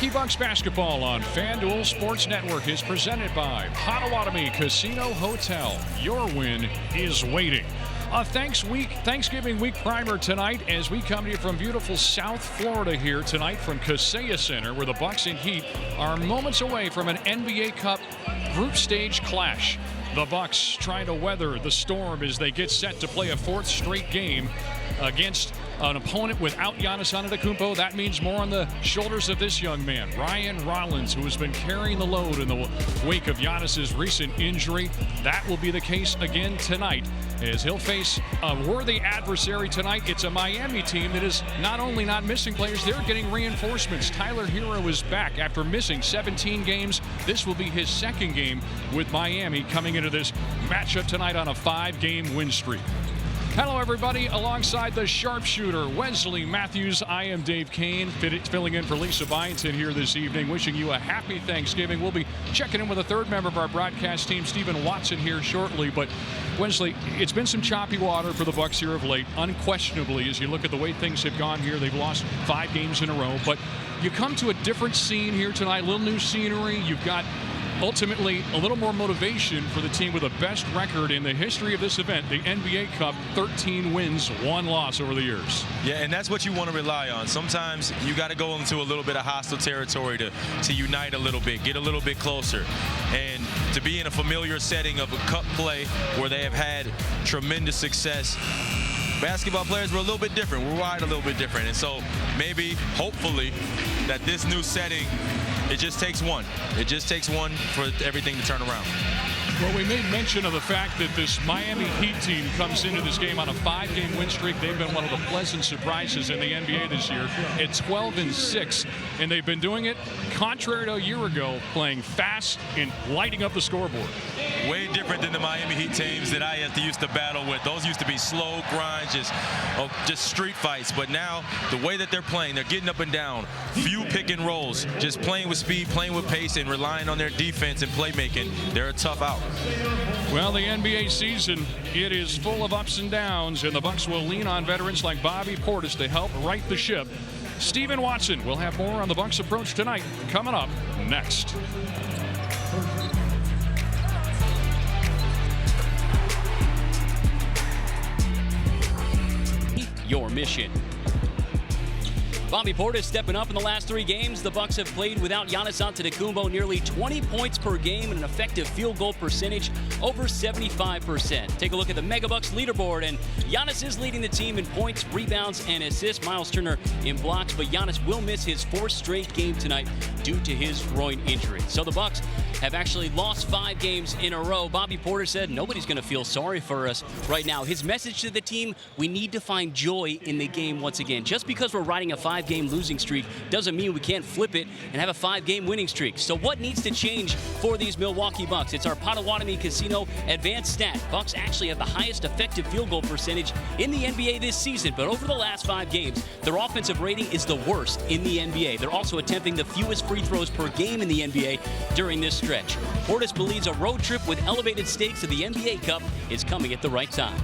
Milwaukee Bucks basketball on FanDuel Sports Network is presented by Potawatomi Casino Hotel. Your win is waiting. A Thanksgiving week primer tonight as we come to you from beautiful South Florida here tonight from Kaseya Center, where the Bucks and Heat are moments away from an NBA Cup group stage clash. The Bucks trying to weather the storm as they get set to play a fourth straight game against an opponent without Giannis Antetokounmpo. That means more on the shoulders of this young man, Ryan Rollins, who has been carrying the load in the wake of Giannis's recent injury. That will be the case again tonight as he'll face a worthy adversary tonight. It's a Miami team that is not only not missing players, they're getting reinforcements. Tyler Hero is back after missing 17 games. This will be his second game with Miami coming into this matchup tonight on a 5-game win streak. Hello, everybody. Alongside the sharpshooter, Wesley Matthews, I am Dave Kane, filling in for Lisa Byington here this evening, wishing you a happy Thanksgiving. We'll be checking in with a third member of our broadcast team, Stephen Watson, here shortly. But, Wesley, it's been some choppy water for the Bucks here of late, unquestionably, as you look at the way things have gone here. They've lost 5 games in a row. But you come to a different scene here tonight, a little new scenery. You've got ultimately a little more motivation for the team with the best record in the history of this event, the NBA Cup, 13 wins, 1 loss over the years. Yeah, and that's what you want to rely on. Sometimes you got to go into a little bit of hostile territory to unite a little bit, get a little bit closer. And to be in a familiar setting of a cup play where they have had tremendous success, basketball players were a little bit different. We're wired a little bit different. And so maybe, hopefully, that this new setting, it just takes one. It just takes one for everything to turn around. Well, we made mention of the fact that this Miami Heat team comes into this game on a 5-game win streak. They've been one of the pleasant surprises in the NBA this year at 12-6, and they've been doing it, contrary to a year ago, playing fast and lighting up the scoreboard. Way different than the Miami Heat teams that I used to battle with. Those used to be slow grinds, just street fights. But now, the way that they're playing, they're getting up and down, few pick and rolls, just playing with speed, playing with pace, and relying on their defense and playmaking. They're a tough out. Well, the NBA season, it is full of ups and downs, and the Bucks will lean on veterans like Bobby Portis to help right the ship. Stephen Watson will have more on the Bucks' approach tonight, coming up next. Your mission. Bobby Portis stepping up in the last 3 games. The Bucks have played without Giannis Antetokounmpo, nearly 20 points per game and an effective field goal percentage over 75%. Take a look at the Megabucks leaderboard, and Giannis is leading the team in points, rebounds, and assists. Miles Turner in blocks, but Giannis will miss his 4th straight game tonight due to his groin injury. So the Bucks have actually lost 5 games in a row. Bobby Portis said nobody's going to feel sorry for us right now. His message to the team, we need to find joy in the game once again. Just because we're riding a 5-game losing streak doesn't mean we can't flip it and have a 5-game winning streak. So what needs to change for these Milwaukee Bucks? It's our Potawatomi Casino advanced stat. Bucks actually have the highest effective field goal percentage in the NBA this season, but over the last 5 games, their offensive rating is the worst in the NBA. They're also attempting the fewest free throws per game in the NBA during this stretch. Portis believes a road trip with elevated stakes to the NBA Cup is coming at the right time.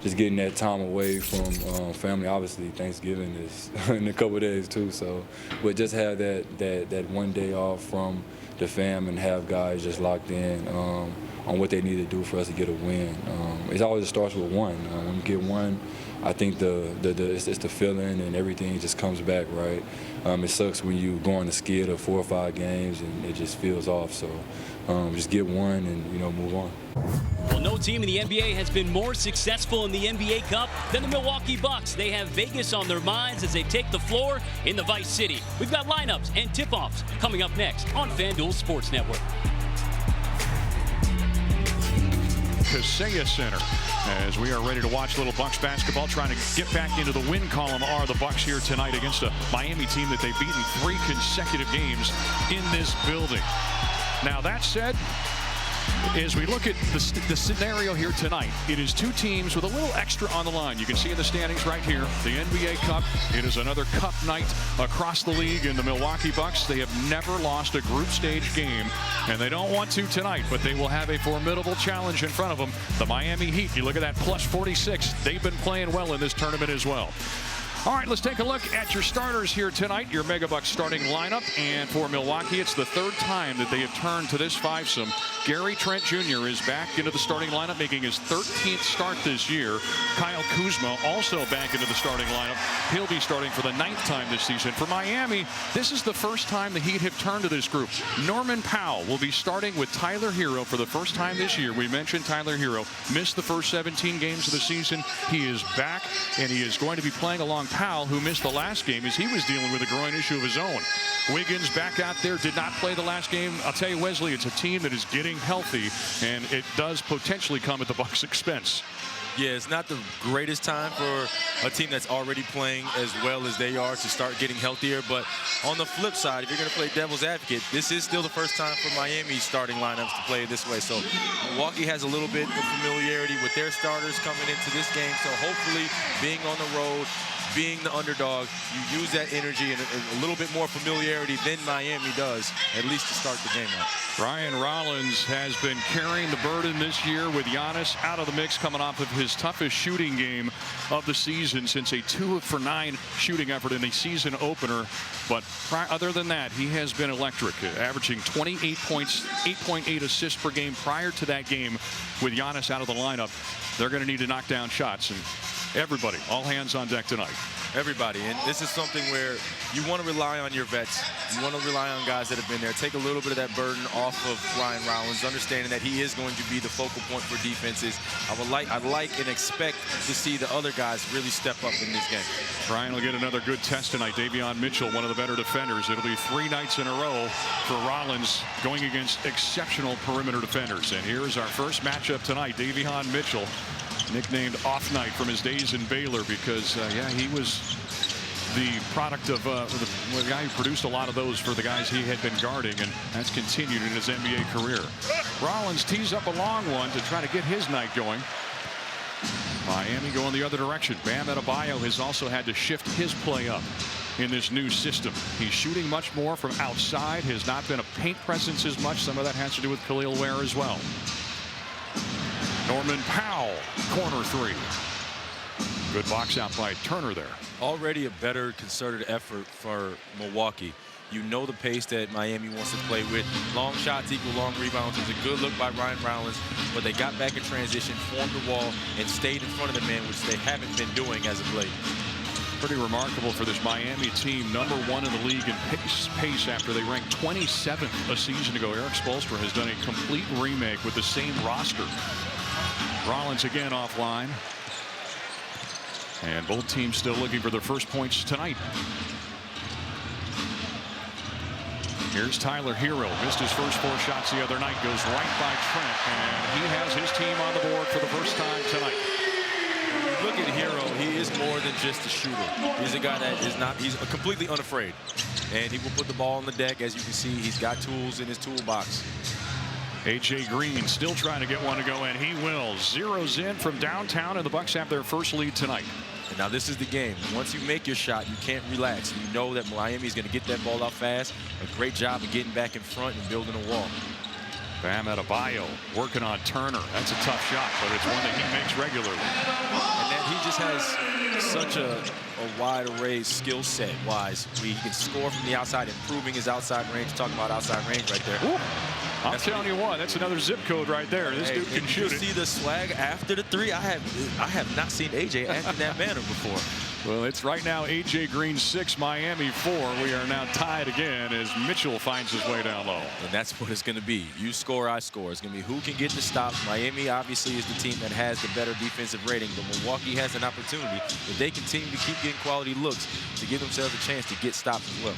Just getting that time away from family. Obviously, Thanksgiving is in a couple of days too. So, but just have that one day off from the fam and have guys just locked in on what they need to do for us to get a win. It always starts with one. When you get one, I think it's the feeling and everything just comes back, right? It sucks when you go on a skid of 4 or 5 games and it just feels off. So just get one and move on. Well, no team in the NBA has been more successful in the NBA Cup than the Milwaukee Bucks. They have Vegas on their minds as they take the floor in the Vice City. We've got lineups and tip-offs coming up next on FanDuel Sports Network. Kaseya Center, as we are ready to watch little Bucks basketball, trying to get back into the win column are the Bucks here tonight against a Miami team that they've beaten 3 consecutive games in this building. Now, that said, as we look at the scenario here tonight, it is 2 teams with a little extra on the line. You can see in the standings right here, the NBA Cup. It is another cup night across the league, and the Milwaukee Bucks, they have never lost a group stage game, and they don't want to tonight, but they will have a formidable challenge in front of them. The Miami Heat, you look at that plus 46. They've been playing well in this tournament as well. All right, let's take a look at your starters here tonight, your Megabucks starting lineup. And for Milwaukee, it's the third time that they have turned to this fivesome. Gary Trent Jr. is back into the starting lineup, making his 13th start this year. Kyle Kuzma also back into the starting lineup. He'll be starting for the 9th time this season. For Miami, this is the first time the Heat have turned to this group. Norman Powell will be starting with Tyler Hero for the first time this year. We mentioned Tyler Hero missed the first 17 games of the season. He is back, and he is going to be playing along Powell, who missed the last game as he was dealing with a groin issue of his own. Wiggins back out there, did not play the last game. I'll tell you, Wesley, it's a team that is getting healthy, and it does potentially come at the Bucks' expense. Yeah, it's not the greatest time for a team that's already playing as well as they are to start getting healthier. But on the flip side, if you're going to play devil's advocate, this is still the first time for Miami's starting lineups to play this way. So Milwaukee has a little bit of familiarity with their starters coming into this game. So hopefully, being on the road, being the underdog, you use that energy and a little bit more familiarity than Miami does, at least to start the game out. Ryan Rollins has been carrying the burden this year with Giannis out of the mix, coming off of his toughest shooting game of the season since a 2-for-9 shooting effort in a season opener. But other than that, he has been electric, averaging 28 points, 8.8 assists per game prior to that game with Giannis out of the lineup. They're going to need to knock down shots, and everybody, all hands on deck tonight. Everybody, and this is something where you want to rely on your vets. You want to rely on guys that have been there. Take a little bit of that burden off of Ryan Rollins, understanding that he is going to be the focal point for defenses. I'd like and expect to see the other guys really step up in this game. Ryan will get another good test tonight. Davion Mitchell, one of the better defenders. It'll be 3 nights in a row for Rollins going against exceptional perimeter defenders. And here's our first matchup tonight. Davion Mitchell, nicknamed Off Night from his days in Baylor because, yeah, he was the product of the guy who produced a lot of those for the guys he had been guarding, and that's continued in his NBA career. Rollins tees up a long one to try to get his night going. Miami going the other direction. Bam Adebayo has also had to shift his play up in this new system. He's shooting much more from outside, has not been a paint presence as much. Some of that has to do with Khalil Ware as well. Norman Powell, corner 3. Good box out by Turner there. Already a better concerted effort for Milwaukee. You know the pace that Miami wants to play with. Long shots equal long rebounds. It was a good look by Ryan Rollins, but they got back in transition, formed the wall, and stayed in front of the man, which they haven't been doing as of late. Pretty remarkable for this Miami team, #1 in the league in pace after they ranked 27th a season ago. Eric Spoelstra has done a complete remake with the same roster. Rollins again offline. And both teams still looking for their first points tonight. Here's Tyler Hero. Missed his first 4 shots the other night. Goes right by Trent. And he has his team on the board for the first time tonight. Look at Hero. He is more than just a shooter. He's a guy that is not, he's completely unafraid. And he will put the ball on the deck. As you can see, he's got tools in his toolbox. A.J. Green still trying to get one to go, and he will. Zeroes in from downtown, and the Bucks have their first lead tonight. And now this is the game. Once you make your shot, you can't relax. You know that Miami is going to get that ball out fast. A great job of getting back in front and building a wall. Bam Adebayo working on Turner. That's a tough shot, but it's one that he makes regularly. And then he just has such a wide array skill set wise. He can score from the outside, improving his outside range. Talking about outside range right there. Ooh. I'm telling you what, that's another zip code right there. This dude can shoot it. See the swag after the 3? I have not seen AJ act in that manner before. Well, it's right now A.J. Green 6, Miami 4. We are now tied again as Mitchell finds his way down low. And that's what it's going to be. You score, I score. It's going to be who can get the stops. Miami obviously is the team that has the better defensive rating, but Milwaukee has an opportunity, if they continue to keep getting quality looks, to give themselves a chance to get stops as well.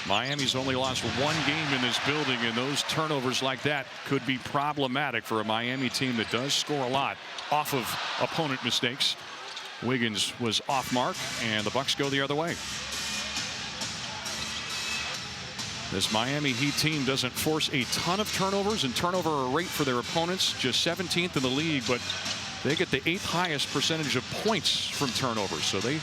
Miami's only lost 1 game in this building, and those turnovers like that could be problematic for a Miami team that does score a lot off of opponent mistakes. Wiggins was off mark, and the Bucks go the other way. This Miami Heat team doesn't force a ton of turnovers, and turnover rate for their opponents just 17th in the league, but They get the 8th highest percentage of points from turnovers, so they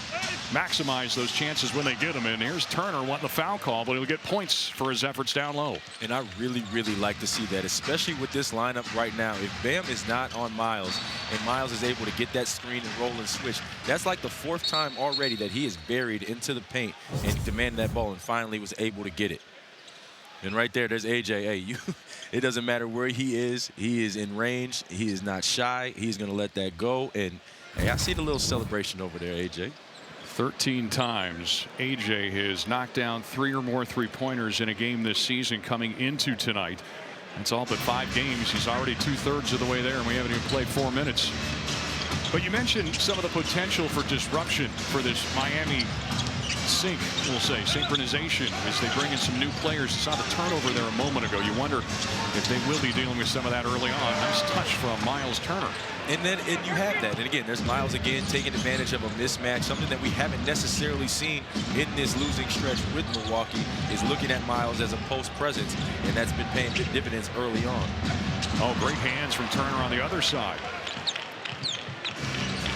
maximize those chances when they get them. And here's Turner wanting the foul call, but he'll get points for his efforts down low. And I really, really like to see that, especially with this lineup right now. If Bam is not on Miles, and Miles is able to get that screen and roll and switch, that's like the 4th time already that he is buried into the paint and demanded that ball and finally was able to get it. And right there's AJ. Hey, it doesn't matter where he is in range. He is not shy. He's going to let that go. And hey, I see the little celebration over there, AJ. 13 times AJ has knocked down 3 or more three-pointers in a game this season coming into tonight. It's all but 5 games. He's already 2/3 of the way there, and we haven't even played 4 minutes. But you mentioned some of the potential for disruption for this Miami we'll say, synchronization as they bring in some new players. You saw the turnover there a moment ago. You wonder if they will be dealing with some of that early on. Nice touch from Miles Turner. And you have that. And again, there's Miles again taking advantage of a mismatch, something that we haven't necessarily seen in this losing stretch with Milwaukee, is looking at Miles as a post presence, and that's been paying good dividends early on. Oh, great hands from Turner on the other side.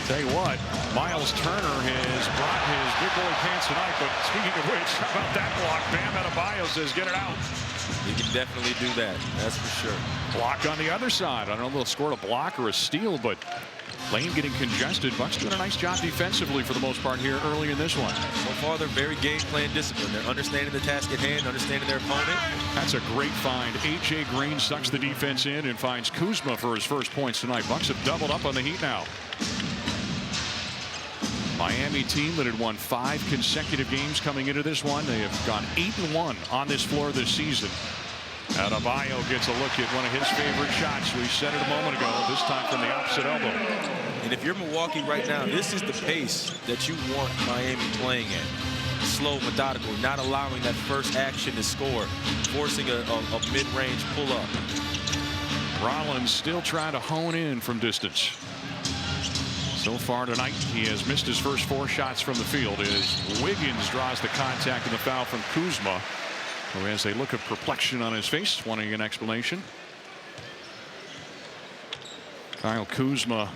Tell you what, Miles Turner has brought his big boy pants tonight, but speaking of which, how about that block? Bam Adebayo says get it out. He can definitely do that, that's for sure. Block on the other side. I don't know if they'll score a block or a steal, but lane getting congested. Bucks doing a nice job defensively for the most part here early in this one. So far, they're very game plan disciplined. They're understanding the task at hand, understanding their opponent. That's a great find. A.J. Green sucks the defense in and finds Kuzma for his first points tonight. Bucks have doubled up on the Heat now. Miami team that had won 5 consecutive games coming into this one. They have gone 8-1 on this floor this season. Adebayo gets a look at one of his favorite shots. We said it a moment ago, this time from the opposite elbow. And if you're Milwaukee right now, this is the pace that you want Miami playing at. Slow, methodical, not allowing that first action to score, forcing a mid-range pull-up. Rollins still trying to hone in from distance. So far tonight, he has missed his first 4 shots from the field as Wiggins draws the contact and the foul from Kuzma, who has a look of perplexion on his face, wanting an explanation. Kyle Kuzma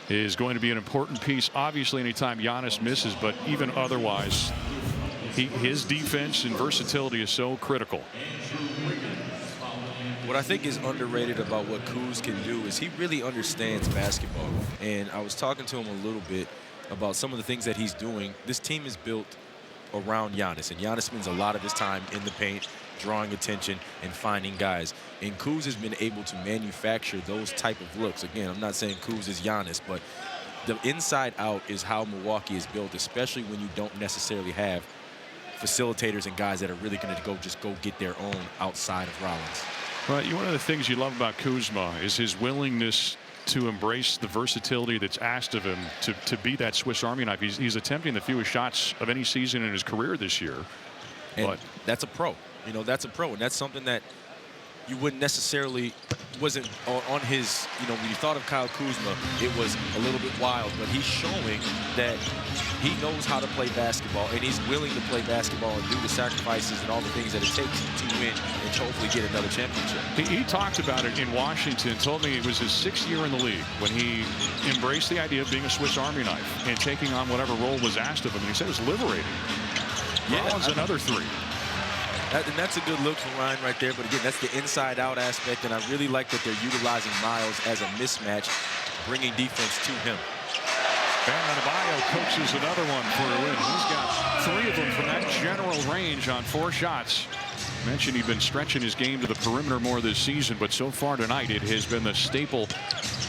is going to be an important piece, obviously, anytime Giannis misses, but even otherwise, his defense and versatility is so critical. What I think is underrated about what Kuz can do is he really understands basketball. And I was talking to him a little bit about some of the things that he's doing. This team is built around Giannis, and Giannis spends a lot of his time in the paint, drawing attention and finding guys. And Kuz has been able to manufacture those type of looks. Again, I'm not saying Kuz is Giannis, but the inside out is how Milwaukee is built, especially when you don't necessarily have facilitators and guys that are really going to just go get their own outside of Rollins. Well, one of the things you love about Kuzma is his willingness to embrace the versatility that's asked of him to be that Swiss Army knife. He's attempting the fewest shots of any season in his career this year. And that's a pro. You know, that's a pro. And that's something that you wouldn't necessarily, wasn't on his, when you thought of Kyle Kuzma, it was a little bit wild. But he's showing that he knows how to play basketball, and he's willing to play basketball and do the sacrifices and all the things that it takes to win and to hopefully get another championship. He talked about it in Washington, told me it was his 6th year in the league when he embraced the idea of being a Swiss Army knife and taking on whatever role was asked of him. And he said it was liberating. Yeah, Rollins another 3. And that's a good look from Ryan right there. But again, that's the inside-out aspect, and I really like that they're utilizing Miles as a mismatch, bringing defense to him. Bam Adebayo coaches another one for a win. He's got 3 of them from that general range on 4 shots. Mentioned he'd been stretching his game to the perimeter more this season, but so far tonight it has been the staple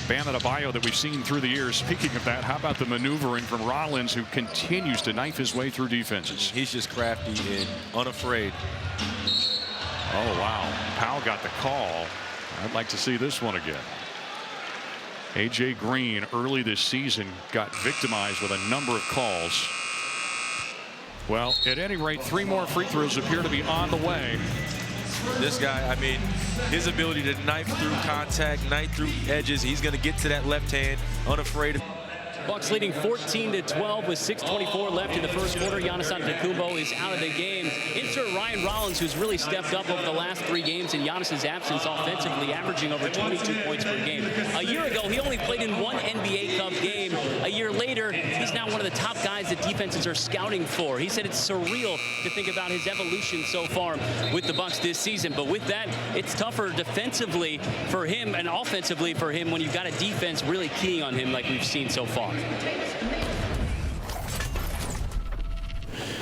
Bam Adebayo that we've seen through the years. Speaking of that, how about the maneuvering from Rollins, who continues to knife his way through defenses? He's just crafty and unafraid. Oh, wow. Powell got the call. I'd like to see this one again. A.J. Green early this season got victimized with a number of calls. Well, at any rate, 3 more free throws appear to be on the way. This guy, I mean, his ability to knife through contact, knife through edges, he's going to get to that left hand, unafraid of. Bucks leading 14-12 with 6:24 left in the first quarter. Giannis Antetokounmpo is out of the game. Insert Ryan Rollins, who's really stepped up over the last 3 games in Giannis's absence offensively, averaging over 22 points per game. A year ago, he only played in 1 NBA Cup game. A year later, he's now one of the top guys that defenses are scouting for. He said it's surreal to think about his evolution so far with the Bucks this season. But with that, it's tougher defensively for him and offensively for him when you've got a defense really keying on him like we've seen so far. I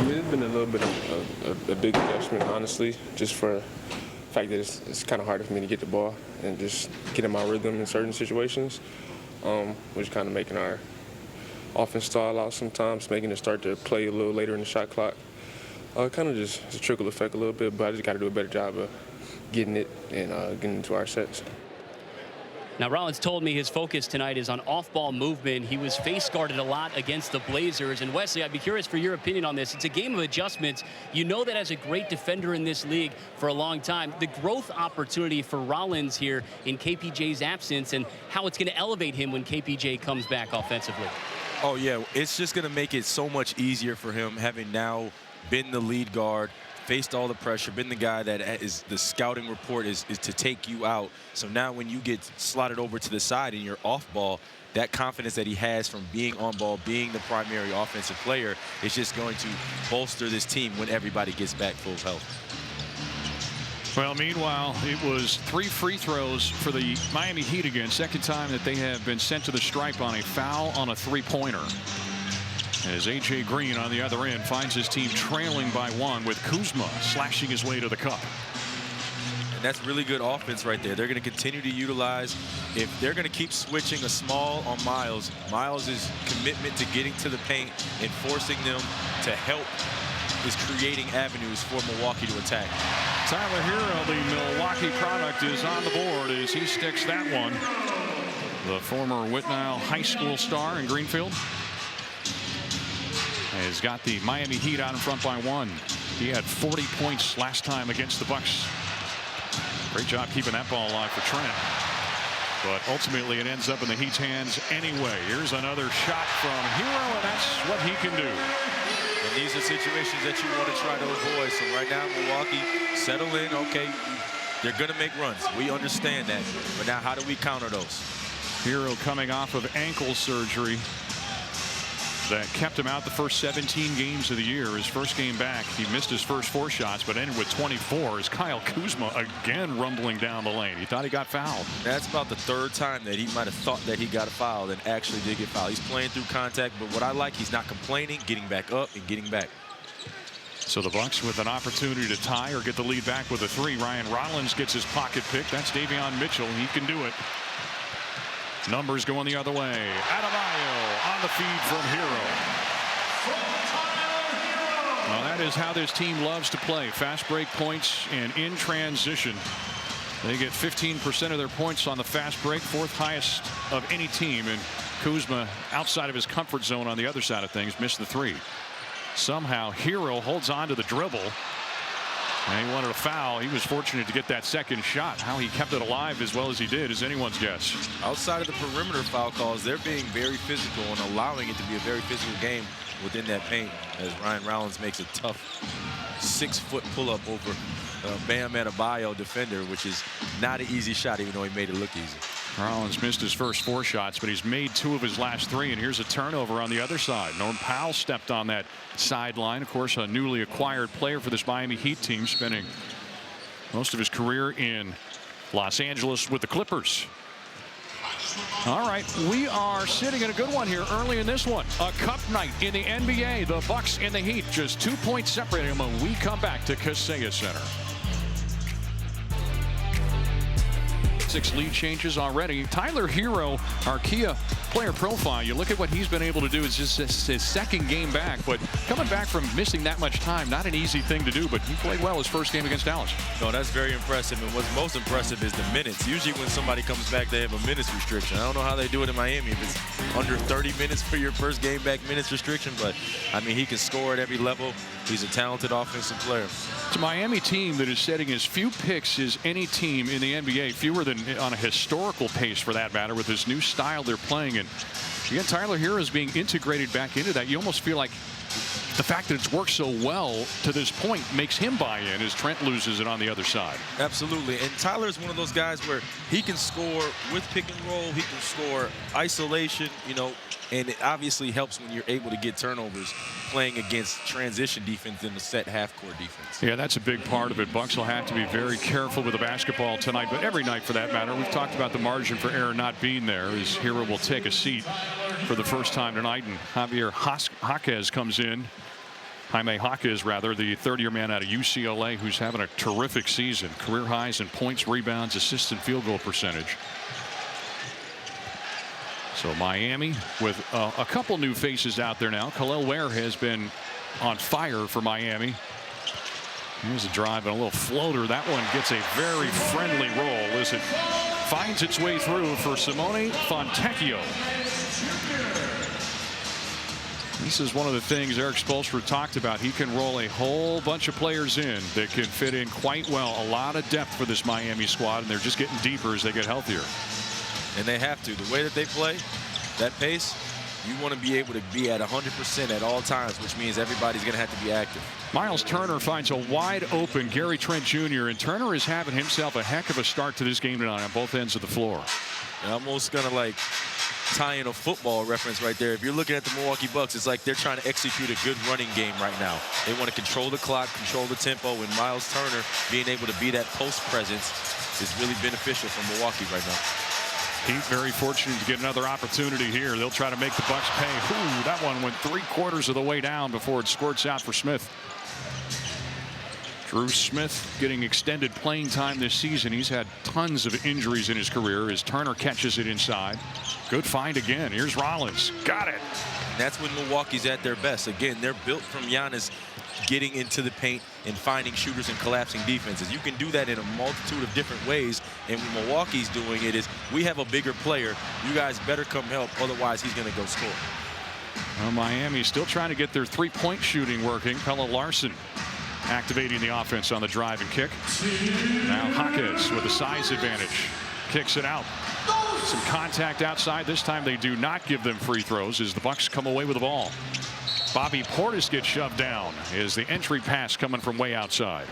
mean, it's been a little bit of a big adjustment, honestly, just for the fact that it's kind of harder for me to get the ball and just get in my rhythm in certain situations, which kind of making our offense stall out sometimes, making it start to play a little later in the shot clock. Kind of just it's a trickle effect a little bit, but I just got to do a better job of getting it and getting into our sets. Now, Rollins told me his focus tonight is on off-ball movement. He was face-guarded a lot against the Blazers. And Wesley, I'd be curious for your opinion on this. It's a game of adjustments. You know that as a great defender in this league for a long time, the growth opportunity for Rollins here in KPJ's absence and how it's going to elevate him when KPJ comes back offensively. Oh, yeah, it's just going to make it so much easier for him having now been the lead guard, faced all the pressure, been the guy that is the scouting report is to take you out. So now when you get slotted over to the side and you're off ball, that confidence that he has from being on ball, being the primary offensive player, is just going to bolster this team when everybody gets back full health. Well, meanwhile, it was 3 free throws for the Miami Heat again. Second time that they have been sent to the stripe on a foul on a 3-pointer. As A.J. Green on the other end finds his team trailing by 1 with Kuzma slashing his way to the cup. And that's really good offense right there. They're going to continue to utilize. If they're going to keep switching a small on Miles, Miles' commitment to getting to the paint and forcing them to help is creating avenues for Milwaukee to attack. Tyler Hero, the Milwaukee product, is on the board as he sticks that one. The former Whitnall High School star in Greenfield has got the Miami Heat out in front by 1. He had 40 points last time against the Bucks. Great job keeping that ball alive for Trent. But ultimately it ends up in the Heat's hands anyway. Here's another shot from Hero, and that's what he can do. And these are situations that you want to try to avoid. So right now, Milwaukee, settle in. Okay, they're going to make runs. We understand that. But now how do we counter those? Hero coming off of ankle surgery that kept him out the first 17 games of the year. His first game back, he missed his first 4 shots, but ended with 24 as Kyle Kuzma again rumbling down the lane. He thought he got fouled. That's about the 3rd time that he might have thought that he got a foul and actually did get fouled. He's playing through contact, but what I like, he's not complaining, getting back up and getting back. So the Bucks with an opportunity to tie or get the lead back with a 3. Ryan Rollins gets his pocket pick. That's Davion Mitchell. He can do it. Numbers going the other way. Adebayo on the feed from Hero. Well, that is how this team loves to play. Fast break points and in transition. They get 15% of their points on the fast break, 4th highest of any team. And Kuzma, outside of his comfort zone on the other side of things, missed the 3. Somehow Hero holds on to the dribble. And he wanted a foul. He was fortunate to get that second shot. How he kept it alive as well as he did is anyone's guess. Outside of the perimeter foul calls, they're being very physical and allowing it to be a very physical game within that paint as Ryan Rollins makes a tough 6-foot pull-up over Bam Adebayo defender, which is not an easy shot, even though he made it look easy. Rollins missed his first 4 shots, but he's made 2 of his last 3. And here's a turnover on the other side. Norm Powell stepped on that sideline. Of course, a newly acquired player for this Miami Heat team, spending most of his career in Los Angeles with the Clippers. All right, we are sitting in a good one here early in this one. A cup night in the NBA. The Bucks and the Heat just 2 points separating them when we come back to Kaseya Center. 6 lead changes already. Tyler Hero, our Kia player profile, you look at what he's been able to do. It's just his 2nd game back, but coming back from missing that much time, not an easy thing to do, but he played well his first game against Dallas. No, that's very impressive, and what's most impressive is the minutes. Usually when somebody comes back, they have a minutes restriction. I don't know how they do it in Miami if it's under 30 minutes for your first game back minutes restriction, but I mean, he can score at every level. He's a talented offensive player. It's a Miami team that is setting as few picks as any team in the NBA, fewer than on a historical pace for that matter, with this new style they're playing in. And again, Tyler Hero is being integrated back into that. You almost feel like the fact that it's worked so well to this point makes him buy in as Trent loses it on the other side. Absolutely. And Tyler's one of those guys where he can score with pick and roll. He can score isolation, you know, and it obviously helps when you're able to get turnovers playing against transition defense in the set half-court defense. Yeah, that's a big part of it. Bucks will have to be very careful with the basketball tonight, but every night for that matter. We've talked about the margin for error not being there as Hero will take a seat for the first time tonight, and Javier Jaquez comes in. Jaime Jaquez, rather, the third-year man out of UCLA who's having a terrific season. Career highs in points, rebounds, assists, and field goal percentage. So Miami with a couple new faces out there now. Khalil Ware has been on fire for Miami. Here's a drive and a little floater. That one gets a very friendly roll as it finds its way through for Simone Fontecchio. This is one of the things Eric Spoelstra talked about. He can roll a whole bunch of players in that can fit in quite well. A lot of depth for this Miami squad, and they're just getting deeper as they get healthier. And they have to. The way that they play, that pace, you want to be able to be at 100% at all times, which means everybody's going to have to be active. Miles Turner finds a wide open Gary Trent Jr., and Turner is having himself a heck of a start to this game tonight on both ends of the floor. I'm almost going to like tie in a football reference right there. If you're looking at the Milwaukee Bucks, it's like they're trying to execute a good running game right now. They want to control the clock, control the tempo, and Miles Turner being able to be that post presence is really beneficial for Milwaukee right now. He's very fortunate to get another opportunity here. They'll try to make the Bucks pay. Ooh, that one went 3/4 of the way down before it squirts out for Smith. Drew Smith getting extended playing time this season. He's had tons of injuries in his career as Turner catches it inside. Good find again. Here's Rollins. Got it. And that's when Milwaukee's at their best. Again, they're built from Giannis getting into the paint and finding shooters and collapsing defenses. You can do that in a multitude of different ways, and when Milwaukee's doing it is, we have a bigger player. You guys better come help, otherwise he's going to go score. Well, Miami's still trying to get their three-point shooting working. Pelle Larsson activating the offense on the drive and kick. Now Jaquez with a size advantage. Kicks it out. Some contact outside. This time they do not give them free throws as the Bucks come away with the ball. Bobby Portis gets shoved down as the entry pass coming from way outside.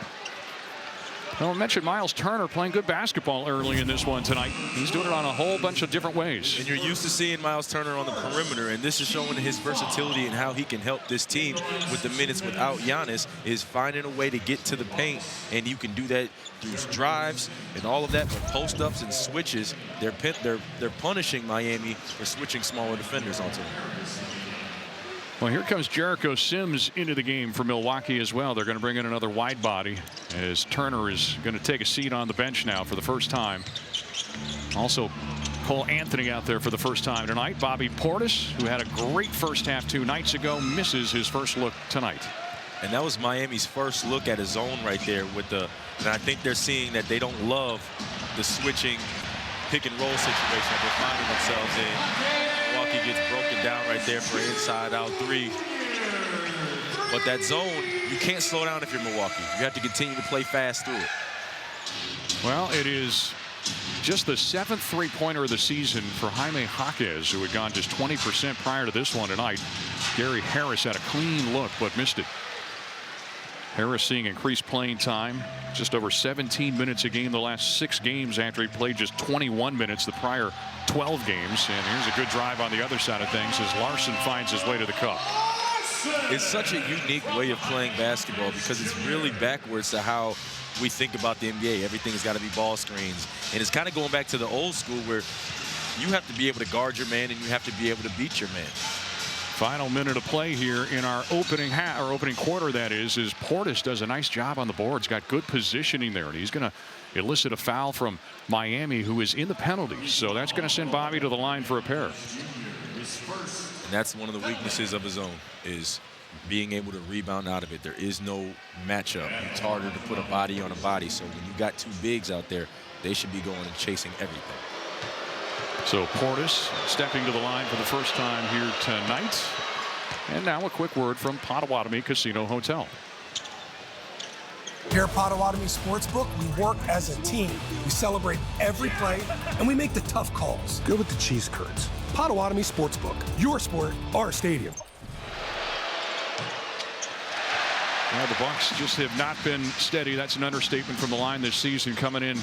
Well, I mentioned Miles Turner playing good basketball early in this one tonight. He's doing it on a whole bunch of different ways. And you're used to seeing Miles Turner on the perimeter, and this is showing his versatility and how he can help this team with the minutes without Giannis, is finding a way to get to the paint, and you can do that through drives and all of that, but post-ups and switches. They're punishing Miami for switching smaller defenders onto them. Well, here comes Jericho Sims into the game for Milwaukee as well. They're going to bring in another wide body as Turner is going to take a seat on the bench now for the first time. Also, Cole Anthony out there for the first time tonight. Bobby Portis, who had a great first half 2 nights ago, misses his first look tonight. And that was Miami's first look at a zone right there with the, and I think they're seeing that they don't love the switching pick and roll situation that they're finding themselves in. Milwaukee gets broken down right there for inside out 3. But that zone, you can't slow down if you're Milwaukee. You have to continue to play fast through it. Well, it is just the 7th three-pointer of the season for Jaime Jaquez, who had gone just 20% prior to this one tonight. Gary Harris had a clean look but missed it. Harris seeing increased playing time, just over 17 minutes a game the last 6 games after he played just 21 minutes the prior 12 games. And here's a good drive on the other side of things as Larsson finds his way to the cup. It's such a unique way of playing basketball because it's really backwards to how we think about the NBA. Everything's got to be ball screens. And it's kind of going back to the old school where you have to be able to guard your man and you have to be able to beat your man. Final minute of play here in our opening quarter, that is Portis does a nice job on the boards, got good positioning there, and he's going to elicit a foul from Miami, who is in the penalties. So that's going to send Bobby to the line for a pair. And that's one of the weaknesses of his zone, is being able to rebound out of it. There is no matchup. It's harder to put a body on a body. So when you got 2 bigs out there, they should be going and chasing everything. So Portis stepping to the line for the first time here tonight. And now a quick word from Potawatomi Casino Hotel. Here at Potawatomi Sportsbook, we work as a team. We celebrate every play, and we make the tough calls. Go with the cheese curds. Potawatomi Sportsbook. Your sport, our stadium. Well, the Bucks just have not been steady. That's an understatement from the line this season, coming in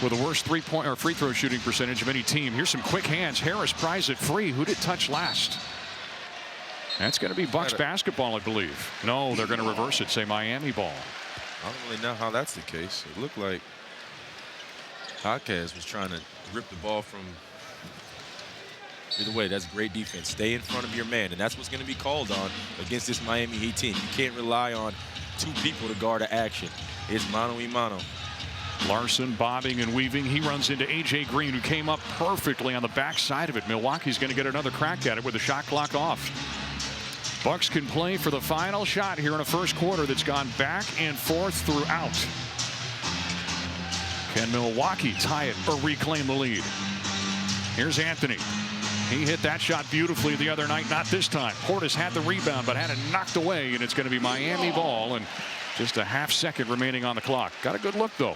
with the worst three-point or free throw shooting percentage of any team. Here's some quick hands. Harris pries it free. Who did touch last? That's going to be Bucks basketball, I believe. No, they're going to reverse it, say Miami ball. I don't really know how that's the case. It looked like Jaquez was trying to rip the ball from. Either way, that's great defense. Stay in front of your man, and that's what's going to be called on against this Miami Heat team. You can't rely on two people to guard an action. It's mano-a-mano. Larson bobbing and weaving. He runs into A.J. Green, who came up perfectly on the backside of it. Milwaukee's going to get another crack at it with the shot clock off. Bucks can play for the final shot here in a first quarter that's gone back and forth throughout. Can Milwaukee tie it or reclaim the lead? Here's Anthony. He hit that shot beautifully the other night. Not this time. Portis had the rebound, but had it knocked away, and it's going to be Miami ball, and just a half second remaining on the clock. Got a good look, though.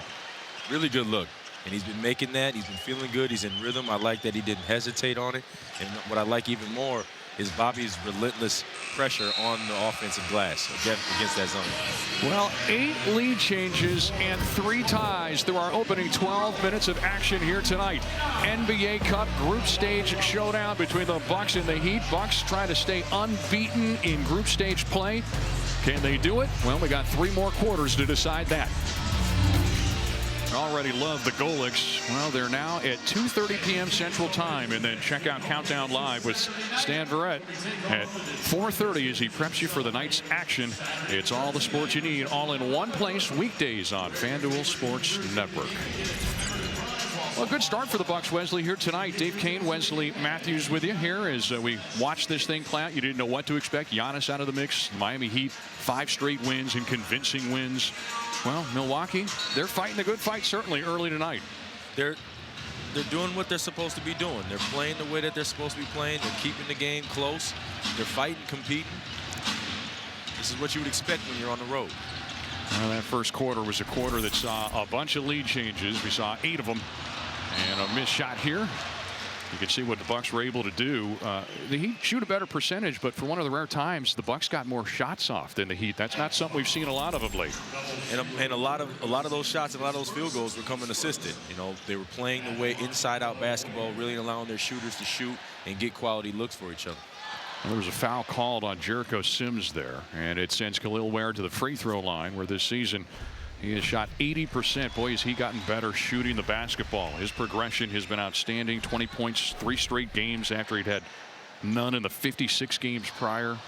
Really good look. And he's been making that. He's been feeling good. He's in rhythm. I like that he didn't hesitate on it. And what I like even more is Bobby's relentless pressure on the offensive glass against that zone. Well, 8 lead changes and 3 ties through our opening 12 minutes of action here tonight. NBA Cup group stage showdown between the Bucks and the Heat. Bucks trying to stay unbeaten in group stage play. Can they do it? Well, we got 3 more quarters to decide that. Already love the Golics. Well, they're now at 2:30 p.m. Central Time, and then check out Countdown Live with Stan Verrett at 4:30 as he preps you for the night's action. It's all the sports you need, all in one place, weekdays on FanDuel Sports Network. Well, good start for the Bucks, Wesley, here tonight. Dave Kane, Wesley Matthews with you here as we watch this thing play out. You didn't know what to expect. Giannis out of the mix. Miami Heat, 5 straight wins and convincing wins. Well, Milwaukee, they're fighting a good fight, certainly, early tonight. They're doing what they're supposed to be doing. They're playing the way that they're supposed to be playing. They're keeping the game close. They're fighting, competing. This is what you would expect when you're on the road. Well, that first quarter was a quarter that saw a bunch of lead changes. We saw 8 of them. And a missed shot here. You can see what the Bucks were able to do. The Heat shoot a better percentage, but for one of the rare times, the Bucks got more shots off than the Heat. That's not something we've seen a lot of late. And a lot of those shots and a lot of those field goals were coming assisted. You know, they were playing the way inside-out basketball, really allowing their shooters to shoot and get quality looks for each other. Well, there was a foul called on Jericho Sims there, and it sends Khalil Ware to the free throw line, where this season he has shot 80%. Boy, has he gotten better shooting the basketball. His progression has been outstanding. 20 points, 3 straight games after he'd had none in the 56 games prior.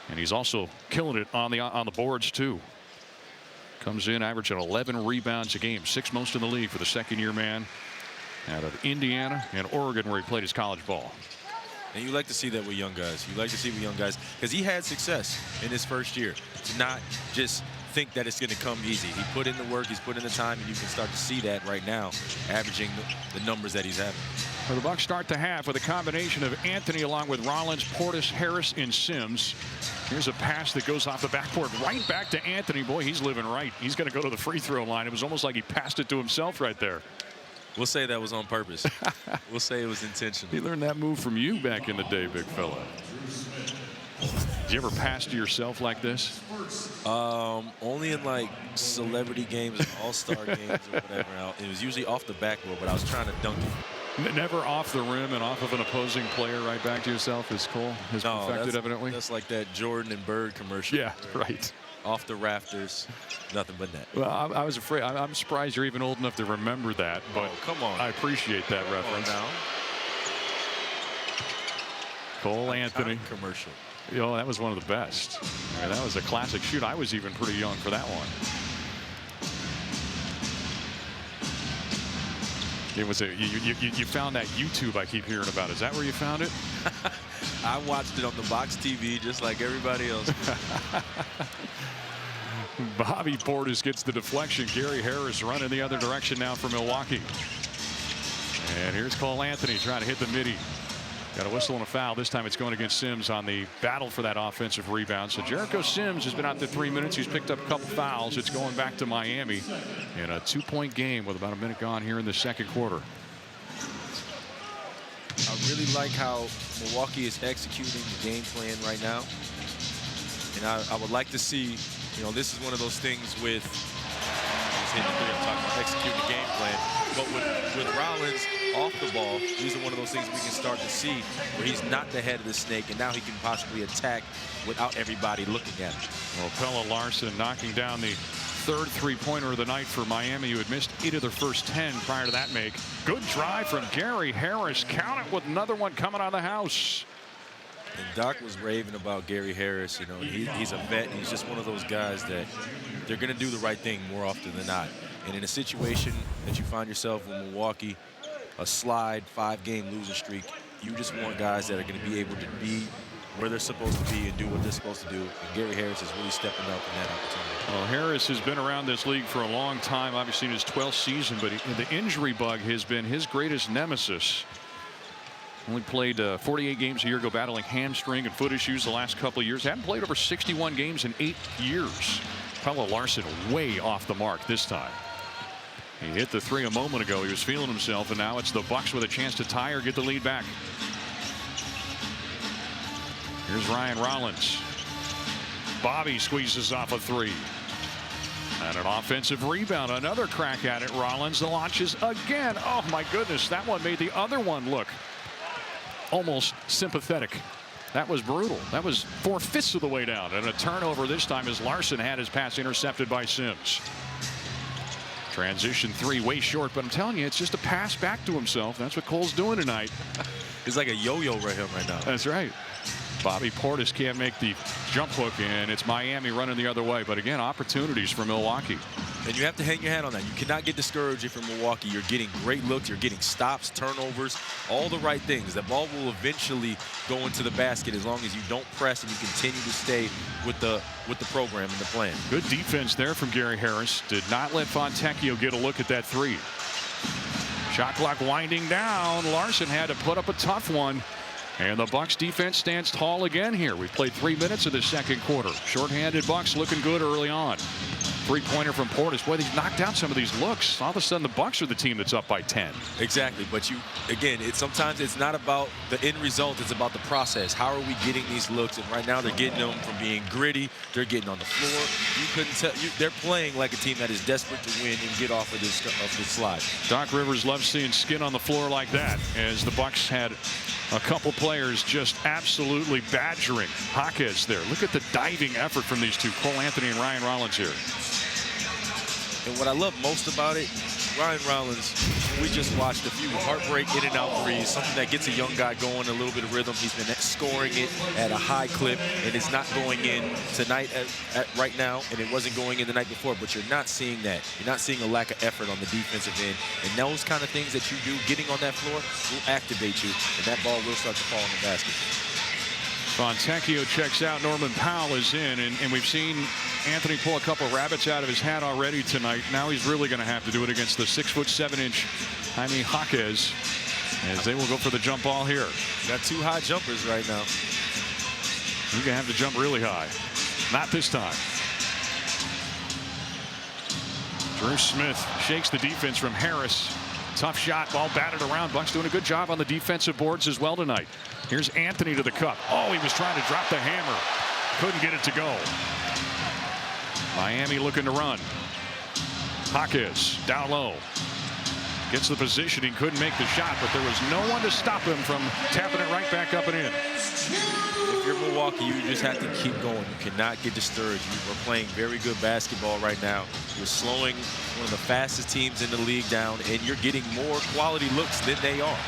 And he's also killing it on the boards, too. Comes in averaging 11 rebounds a game, 6 most in the league for the second-year man out of Indiana and Oregon, where he played his college ball. And you like to see that with young guys. You like to see with young guys because he had success in his first year. To not just think that it's going to come easy. He put in the work, he's put in the time, and you can start to see that right now, averaging the numbers that he's having. Well, the Bucks start the half with a combination of Anthony along with Rollins, Portis, Harris, and Sims. Here's a pass that goes off the backboard right back to Anthony. Boy, he's living right. He's going to go to the free throw line. It was almost like he passed it to himself right there. We'll say that was on purpose. We'll say it was intentional. He learned that move from you back in the day, big fella. Did you ever pass to yourself like this? Only in like celebrity games and all-star games or whatever. It was usually off the backboard, but I was trying to dunk it. Never off the rim and off of an opposing player right back to yourself, as Cole has perfected, evidently. That's like that Jordan and Bird commercial. Yeah, right. Off the rafters, nothing but that. Well, I was afraid. I'm surprised you're even old enough to remember that. But come on. I appreciate that reference. Now. Cole Anthony commercial. You know, that was one of the best. I mean, that was a classic shoot. I was even pretty young for that one. It was you found that YouTube I keep hearing about. Is that where you found it? I watched it on the box TV just like everybody else. Bobby Portis gets the deflection. Gary Harris running the other direction now for Milwaukee. And here's Cole Anthony trying to hit the midi. Got a whistle and a foul. This time it's going against Sims on the battle for that offensive rebound. So Jericho Sims has been out there 3 minutes. He's picked up a couple fouls. It's going back to Miami in a 2-point game with about a minute gone here in the second quarter. I really like how Milwaukee is executing the game plan right now. And I would like to see, this is one of those things with, I'm talking about executing the game plan, but with Rollins off the ball, these are one of those things we can start to see where he's not the head of the snake, and now he can possibly attack without everybody looking at him. Well, Pelle Larsson knocking down the third three-pointer of the night for Miami, who had missed 8 of their first 10 prior to that make. Good drive from Gary Harris. Count it with another one coming out of the house. And Doc was raving about Gary Harris. He's a vet. He's just one of those guys that they're going to do the right thing more often than not. And in a situation that you find yourself in Milwaukee, a slide 5-game losing streak, you just want guys that are going to be able to be where they're supposed to be and do what they're supposed to do. And Gary Harris is really stepping up in that opportunity. Well, Harris has been around this league for a long time, obviously in his 12th season, but the injury bug has been his greatest nemesis. Only played 48 games a year ago, battling hamstring and foot issues the last couple of years. Hadn't played over 61 games in 8 years. Pelle Larsson way off the mark this time. He hit the three a moment ago. He was feeling himself, and now it's the Bucks with a chance to tie or get the lead back. Here's Ryan Rollins. Bobby squeezes off a three. And an offensive rebound. Another crack at it. Rollins launches again. Oh, my goodness. That one made the other one look almost sympathetic. That was brutal. That was 4/5 of the way down. And a turnover this time as Larsson had his pass intercepted by Sims. Transition three way short, but I'm telling you, it's just a pass back to himself. That's what Cole's doing tonight. It's like a yo-yo right here right now. That's right. Bobby Portis can't make the jump hook, and it's Miami running the other way. But again, opportunities for Milwaukee. And you have to hang your hat on that. You cannot get discouraged if you're Milwaukee. You're getting great looks. You're getting stops, turnovers, all the right things. The ball will eventually go into the basket as long as you don't press and you continue to stay with the program and the plan. Good defense there from Gary Harris. Did not let Fontecchio get a look at that three. Shot clock winding down. Larsson had to put up a tough one. And the Bucks defense stands tall again here. We played 3 minutes of the second quarter. Shorthanded Bucks looking good early on. Three-pointer from Portis. Boy, they've knocked down some of these looks. All of a sudden, the Bucks are the team that's up by 10. Exactly. But sometimes it's not about the end result. It's about the process. How are we getting these looks? And right now, they're getting them from being gritty. They're getting on the floor. You couldn't tell. They're playing like a team that is desperate to win and get off of this slide. Doc Rivers loves seeing skin on the floor like that, as the Bucks had a couple players just absolutely badgering Jaquez there. Look at the diving effort from these two, Cole Anthony and Ryan Rollins here. And what I love most about it, Ryan Rollins, we just watched a few heartbreak in and out threes, something that gets a young guy going, a little bit of rhythm. He's been scoring it at a high clip, and it's not going in tonight right now, and it wasn't going in the night before, but you're not seeing that. You're not seeing a lack of effort on the defensive end, and those kind of things that you do getting on that floor will activate you, and that ball will start to fall in the basket. Fontecchio checks out. Norman Powell is in, and we've seen Anthony pull a couple rabbits out of his hat already tonight. Now he's really going to have to do it against the 6'7" Jaime Jaquez, as they will go for the jump ball here. Got two high jumpers right now. You're going to have to jump really high. Not this time. Drew Smith shakes the defense from Harris. Tough shot, ball batted around. Bucks doing a good job on the defensive boards as well tonight. Here's Anthony to the cup. Oh, he was trying to drop the hammer. Couldn't get it to go. Miami looking to run. Jaquez down low. Gets the positioning, couldn't make the shot, but there was no one to stop him from tapping it right back up and in. If you're Milwaukee, you just have to keep going. You cannot get discouraged. You are playing very good basketball right now. You're slowing one of the fastest teams in the league down, and you're getting more quality looks than they are.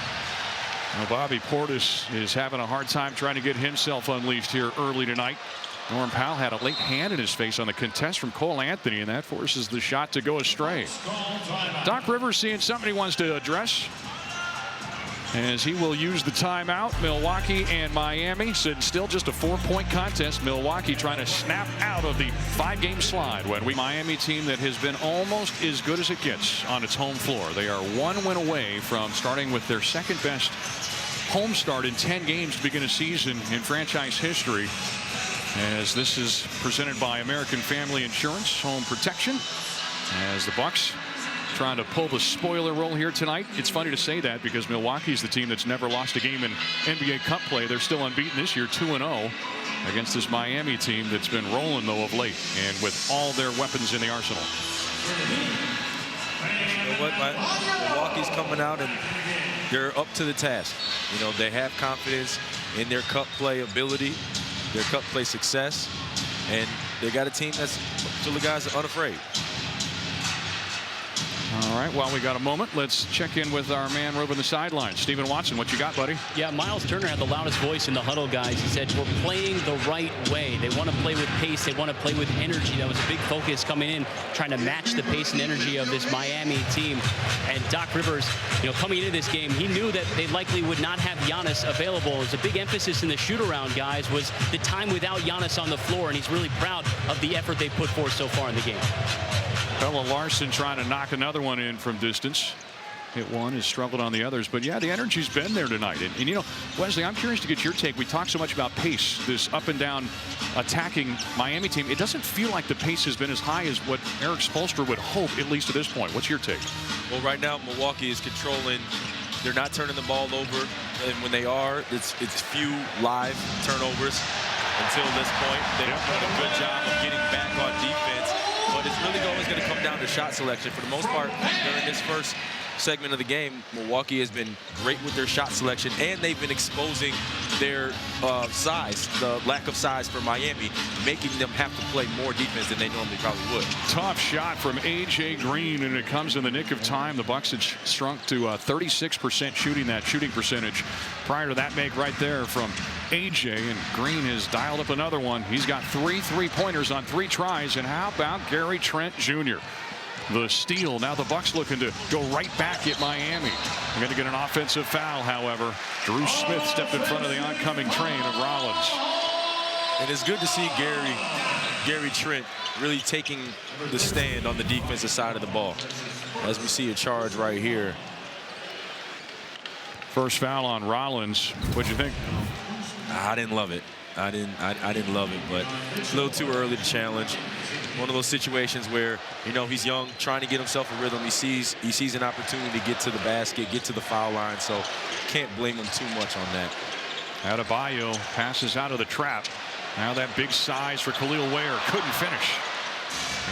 Well, Bobby Portis is having a hard time trying to get himself unleashed here early tonight. Norm Powell had a late hand in his face on the contest from Cole Anthony, and that forces the shot to go astray. Doc Rivers seeing something he wants to address, as he will use the timeout. Milwaukee and Miami, still just a 4-point contest. Milwaukee trying to snap out of the 5-game slide. When Miami team that has been almost as good as it gets on its home floor. They are 1 win away from starting with their second best home start in 10 games to begin a season in franchise history, as this is presented by American Family Insurance Home Protection, as the Bucks trying to pull the spoiler roll here tonight. It's funny to say that because Milwaukee's the team that's never lost a game in NBA Cup play. They're still unbeaten this year, 2-0 against this Miami team that's been rolling though of late and with all their weapons in the arsenal. You know what, Milwaukee's coming out and they're up to the task. You know, they have confidence in their cup play ability, their cup play success, and they got a team that's still the guys are unafraid. All right, well, we got a moment. Let's check in with our man roving the sidelines. Stephen Watson, what you got, buddy? Yeah, Miles Turner had the loudest voice in the huddle, guys. He said, we're playing the right way. They want to play with pace. They want to play with energy. That was a big focus coming in, trying to match the pace and energy of this Miami team. And Doc Rivers, you know, coming into this game, he knew that they likely would not have Giannis available. It was a big emphasis in the shoot-around, guys, was the time without Giannis on the floor, and he's really proud of the effort they put forth so far in the game. Ella Larson trying to knock another one in from distance. Hit one, has struggled on the others. But, yeah, the energy's been there tonight. And, you know, Wesley, I'm curious to get your take. We talk so much about pace, this up-and-down attacking Miami team. It doesn't feel like the pace has been as high as what Eric Spoelstra would hope, at least to this point. What's your take? Well, right now, Milwaukee is controlling. They're not turning the ball over. And when they are, it's few live turnovers until this point. They've done a good job of getting back on defense. But it's really always going to come down to shot selection. For the most part, during this first segment of the game, Milwaukee has been great with their shot selection, and they've been exposing their size, the lack of size for Miami, making them have to play more defense than they normally probably would. Tough shot from A.J. Green, and it comes in the nick of time. The Bucks had shrunk to 36% shooting percentage prior to that make right there from A.J., and Green has dialed up another one. He's got 3 3-pointers on 3 tries, and how about Gary Trent Jr.? The steal. Now the Bucks looking to go right back at Miami. They're going to get an offensive foul, however. Drew Smith stepped in front of the oncoming train of Rollins. And it's good to see Gary Trent really taking the stand on the defensive side of the ball. As we see a charge right here. First foul on Rollins. What'd you think? I didn't love it. I didn't love it, but it's a little too early to challenge. One of those situations where, you know, he's young, trying to get himself a rhythm. He sees an opportunity to get to the basket, get to the foul line, so can't blame him too much on that. Adebayo passes out of the trap. Now that big size for Khalil Ware, couldn't finish.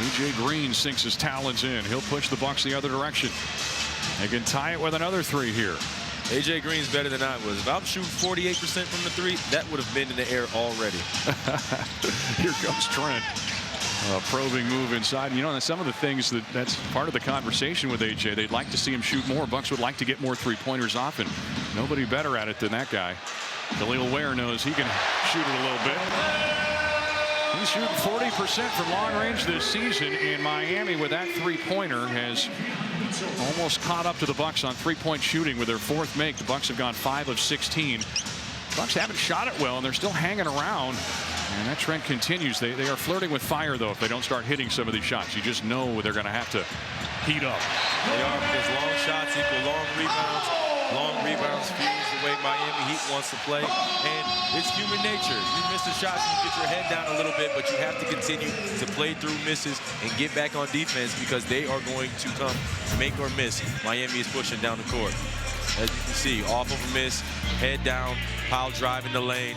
A.J. Green sinks his talons in. He'll push the Bucks the other direction. They can tie it with another 3 here. A.J. Green's better than I was. If I'm shooting 48% from the 3, that would have been in the air already. Here comes Trent. A probing move inside. You know, some of the things that's part of the conversation with A.J. They'd like to see him shoot more. Bucks would like to get more 3-pointers off, and nobody better at it than that guy. Khalil Ware knows he can shoot it a little bit. He's shooting 40% from long range this season in Miami with that 3-pointer. Has almost caught up to the Bucks on 3-point shooting with their 4th make. The Bucks have gone 5 of 16. Bucks haven't shot it well, and they're still hanging around. And that trend continues. They are flirting with fire, though, if they don't start hitting some of these shots. You just know they're going to have to heat up. They are, because long shots equal long rebounds. Long rebounds fuse the way Miami Heat wants to play. And it's human nature. You miss a shot, you get your head down a little bit, but you have to continue to play through misses and get back on defense because they are going to come make or miss. Miami is pushing down the court. As you can see, off of a miss, head down, Powell driving the lane.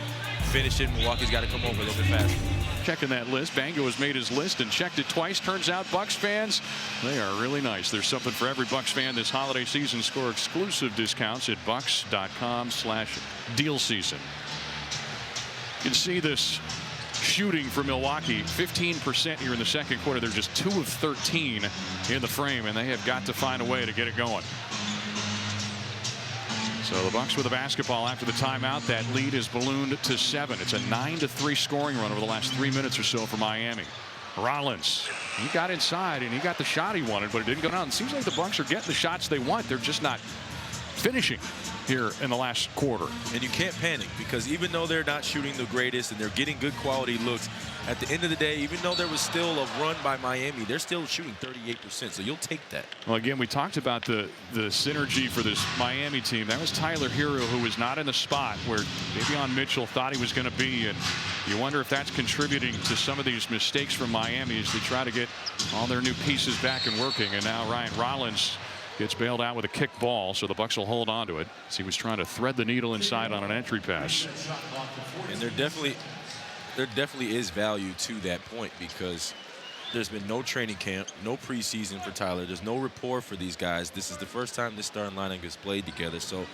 Finish it. Milwaukee's got to come over a little bit faster. Checking that list. Bango has made his list and checked it twice. Turns out Bucks fans, they are really nice. There's something for every Bucks fan this holiday season. Score exclusive discounts at bucks.com/deal season. You can see this shooting for Milwaukee, 15% here in the second quarter. They're just 2 of 13 in the frame, and they have got to find a way to get it going. So the Bucks with the basketball after the timeout. That lead is ballooned to 7. It's a 9-3 scoring run over the last 3 minutes or so for Miami. Rollins, he got inside and he got the shot he wanted, but it didn't go down. It seems like the Bucks are getting the shots they want. They're just not finishing here in the last quarter. And you can't panic, because even though they're not shooting the greatest and they're getting good quality looks, at the end of the day, even though there was still a run by Miami, they're still shooting 38%, so you'll take that. Well, again, we talked about the synergy for this Miami team. That was Tyler Hero, who was not in the spot where Davion Mitchell thought he was going to be, and you wonder if that's contributing to some of these mistakes from Miami as they try to get all their new pieces back and working. And now Ryan Rollins gets bailed out with a kick ball, so the Bucks will hold on to it as he was trying to thread the needle inside on an entry pass. And there definitely is value to that point, because there's been no training camp, no preseason for Tyler. There's no rapport for these guys. This is the first time this starting lineup has played together. So,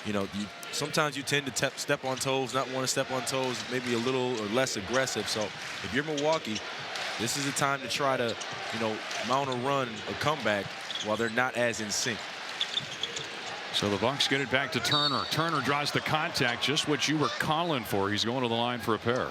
you know, sometimes you tend to step on toes, not want to step on toes, maybe a little or less aggressive. So if you're Milwaukee, this is the time to try to, you know, mount a run, a comeback, while they're not as in sync. So the Bucks get it back to Turner. Turner draws the contact, just what you were calling for. He's going to the line for a pair.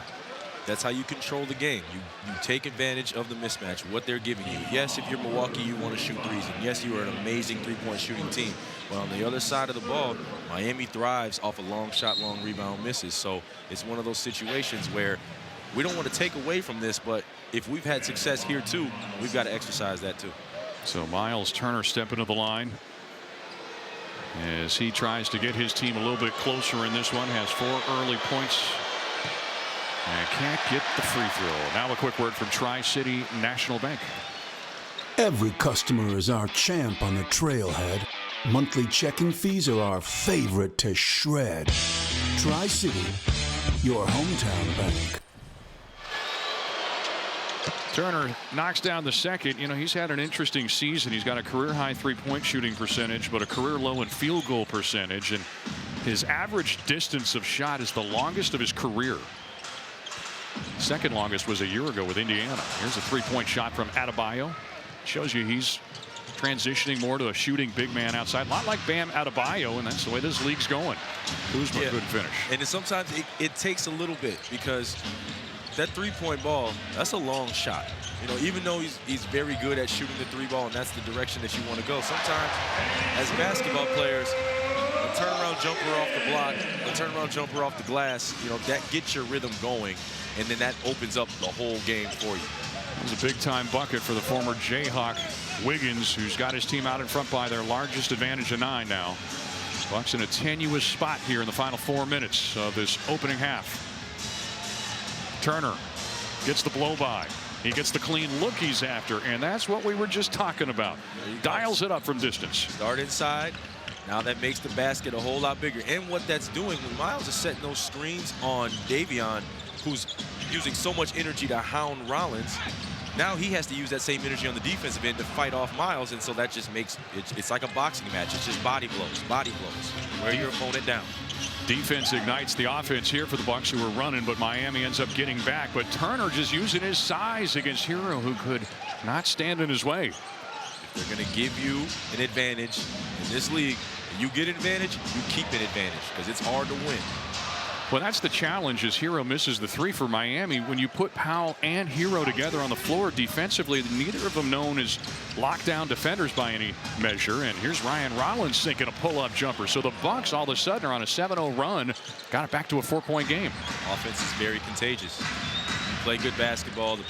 That's how you control the game. You take advantage of the mismatch, what they're giving you. Yes, if you're Milwaukee, you want to shoot threes, and yes, you are an amazing three-point shooting team. But on the other side of the ball, Miami thrives off a long shot, long rebound misses. So it's one of those situations where we don't want to take away from this, but if we've had success here too, we've got to exercise that too. So Miles Turner stepping to the line as he tries to get his team a little bit closer in this one. Has 4 early points and can't get the free throw. Now a quick word from Tri-City National Bank. Every customer is our champ on the trailhead. Monthly checking fees are our favorite to shred. Tri-City, your hometown bank. Turner knocks down the second. You know, he's had an interesting season. He's got a career-high three-point shooting percentage, but a career-low in field goal percentage. And his average distance of shot is the longest of his career. Second longest was a year ago with Indiana. Here's a three-point shot from Adebayo. Shows you he's transitioning more to a shooting big man outside. A lot like Bam Adebayo, and that's the way this league's going. Kuzma couldn't finish. And sometimes it takes a little bit, because that three-point ball, that's a long shot. You know, even though he's very good at shooting the three ball, and that's the direction that you want to go. Sometimes, as basketball players, a turnaround jumper off the block, a turnaround jumper off the glass, you know, that gets your rhythm going, and then that opens up the whole game for you. It was a big-time bucket for the former Jayhawk Wiggins, who's got his team out in front by their largest advantage of 9 now. Bucks in a tenuous spot here in the final 4 minutes of this opening half. Turner gets the blow by. He gets the clean look he's after, and that's what we were just talking about. Dials it up from distance. Start inside. Now that makes the basket a whole lot bigger. And what that's doing, when Miles is setting those screens on Davion, who's using so much energy to hound Rollins, now he has to use that same energy on the defensive end to fight off Miles, and so that just makes it's like a boxing match. It's just body blows, wear your opponent down. Defense ignites the offense here for the Bucks, who are running, but Miami ends up getting back. But Turner just using his size against Hero, who could not stand in his way. If they're going to give you an advantage in this league, and you get an advantage, you keep an advantage, because it's hard to win. Well, that's the challenge, as Hero misses the 3 for Miami. When you put Powell and Hero together on the floor defensively, neither of them known as lockdown defenders by any measure. And here's Ryan Rollins sinking a pull-up jumper. So the Bucks all of a sudden are on a 7-0 run, got it back to a 4-point game. Offense is very contagious. You play good basketball, the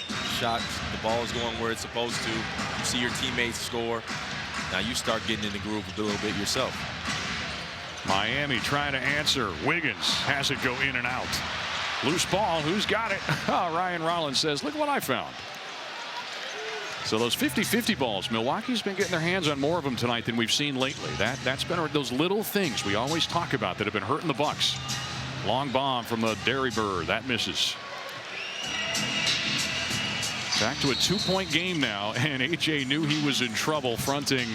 ball is going where it's supposed to. You see your teammates score. Now you start getting in the groove a little bit yourself. Miami trying to answer. Wiggins has it go in and out. Loose ball. Who's got it? Oh, Ryan Rollins says, look what I found. So those 50-50 balls, Milwaukee's been getting their hands on more of them tonight than we've seen lately. That's been those little things we always talk about that have been hurting the Bucks. Long bomb from the Derry Bird. That misses. Back to a 2-point game now, and AJ knew he was in trouble fronting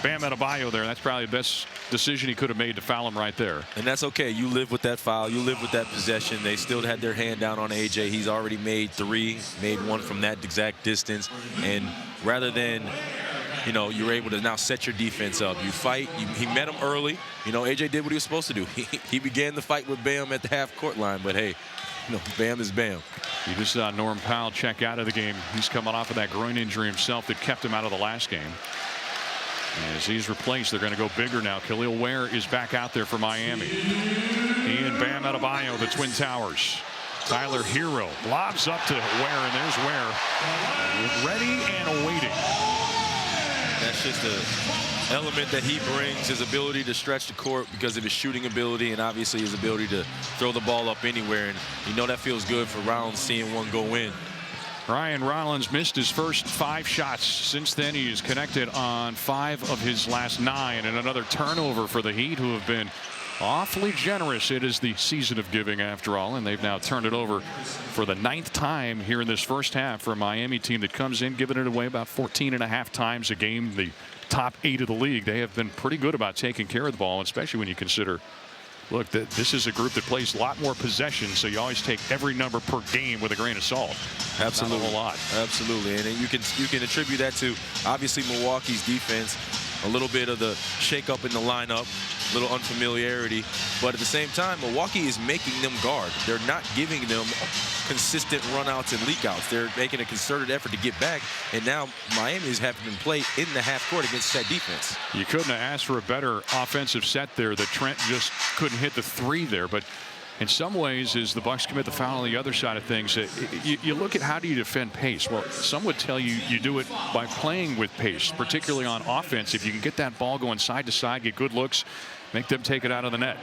Bam Adebayo there. That's probably the best decision he could have made to foul him right there. And that's okay. You live with that foul. You live with that possession. They still had their hand down on AJ. He's already made 3, made 1 from that exact distance. And rather than, you know, you're able to now set your defense up. You fight. He met him early. You know, AJ did what he was supposed to do. He began the fight with Bam at the half-court line. But, hey, you know, Bam is Bam. You just saw Norm Powell check out of the game. He's coming off of that groin injury himself that kept him out of the last game. As he's replaced, they're going to go bigger now. Khalil Ware is back out there for Miami. He and Bam Adebayo, the Twin Towers. Tyler Hero lobs up to Ware, and there's Ware ready and waiting. That's just the element that he brings, his ability to stretch the court because of his shooting ability and obviously his ability to throw the ball up anywhere. And you know that feels good for Rollins seeing one go in. Ryan Rollins missed his first 5 shots. Since then, he is connected on 5 of his last 9, and another turnover for the Heat, who have been awfully generous. It is the season of giving after all, and they've now turned it over for the 9th time here in this first half for a Miami team that comes in giving it away about 14.5 times a game. The top 8 of the league. They have been pretty good about taking care of the ball, especially when you consider, look, this is a group that plays a lot more possession, so you always take every number per game with a grain of salt. Absolutely. Not a whole lot. Absolutely. And you can attribute that to obviously Milwaukee's defense, a little bit of the shakeup in the lineup, a little unfamiliarity, but at the same time, Milwaukee is making them guard. They're not giving them consistent runouts and leakouts. They're making a concerted effort to get back, and now Miami is having them play in the half court against that defense. You couldn't have asked for a better offensive set there. That Trent just couldn't hit the 3 there, but in some ways, as the Bucks commit the foul on the other side of things, you look at how do you defend pace. Well, some would tell you you do it by playing with pace, particularly on offense. If you can get that ball going side to side, get good looks, make them take it out of the net.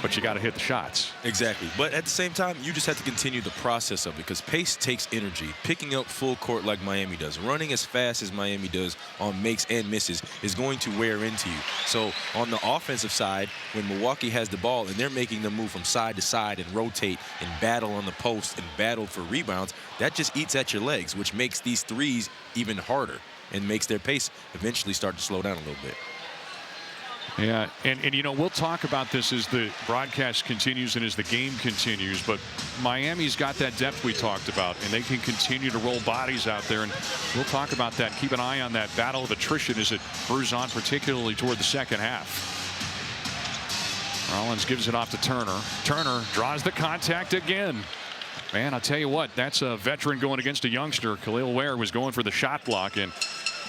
But you got to hit the shots. Exactly. But at the same time, you just have to continue the process of it because pace takes energy. Picking up full court like Miami does, running as fast as Miami does on makes and misses is going to wear into you. So on the offensive side, when Milwaukee has the ball and they're making them move from side to side and rotate and battle on the post and battle for rebounds, that just eats at your legs, which makes these threes even harder and makes their pace eventually start to slow down a little bit. Yeah, and you know, we'll talk about this as the broadcast continues and as the game continues, but Miami's got that depth we talked about, and they can continue to roll bodies out there, and we'll talk about that. Keep an eye on that battle of attrition as it brews on, particularly toward the second half. Rollins gives it off to Turner. Turner draws the contact again. Man, I'll tell you what, that's a veteran going against a youngster. Khalil Ware was going for the shot block, and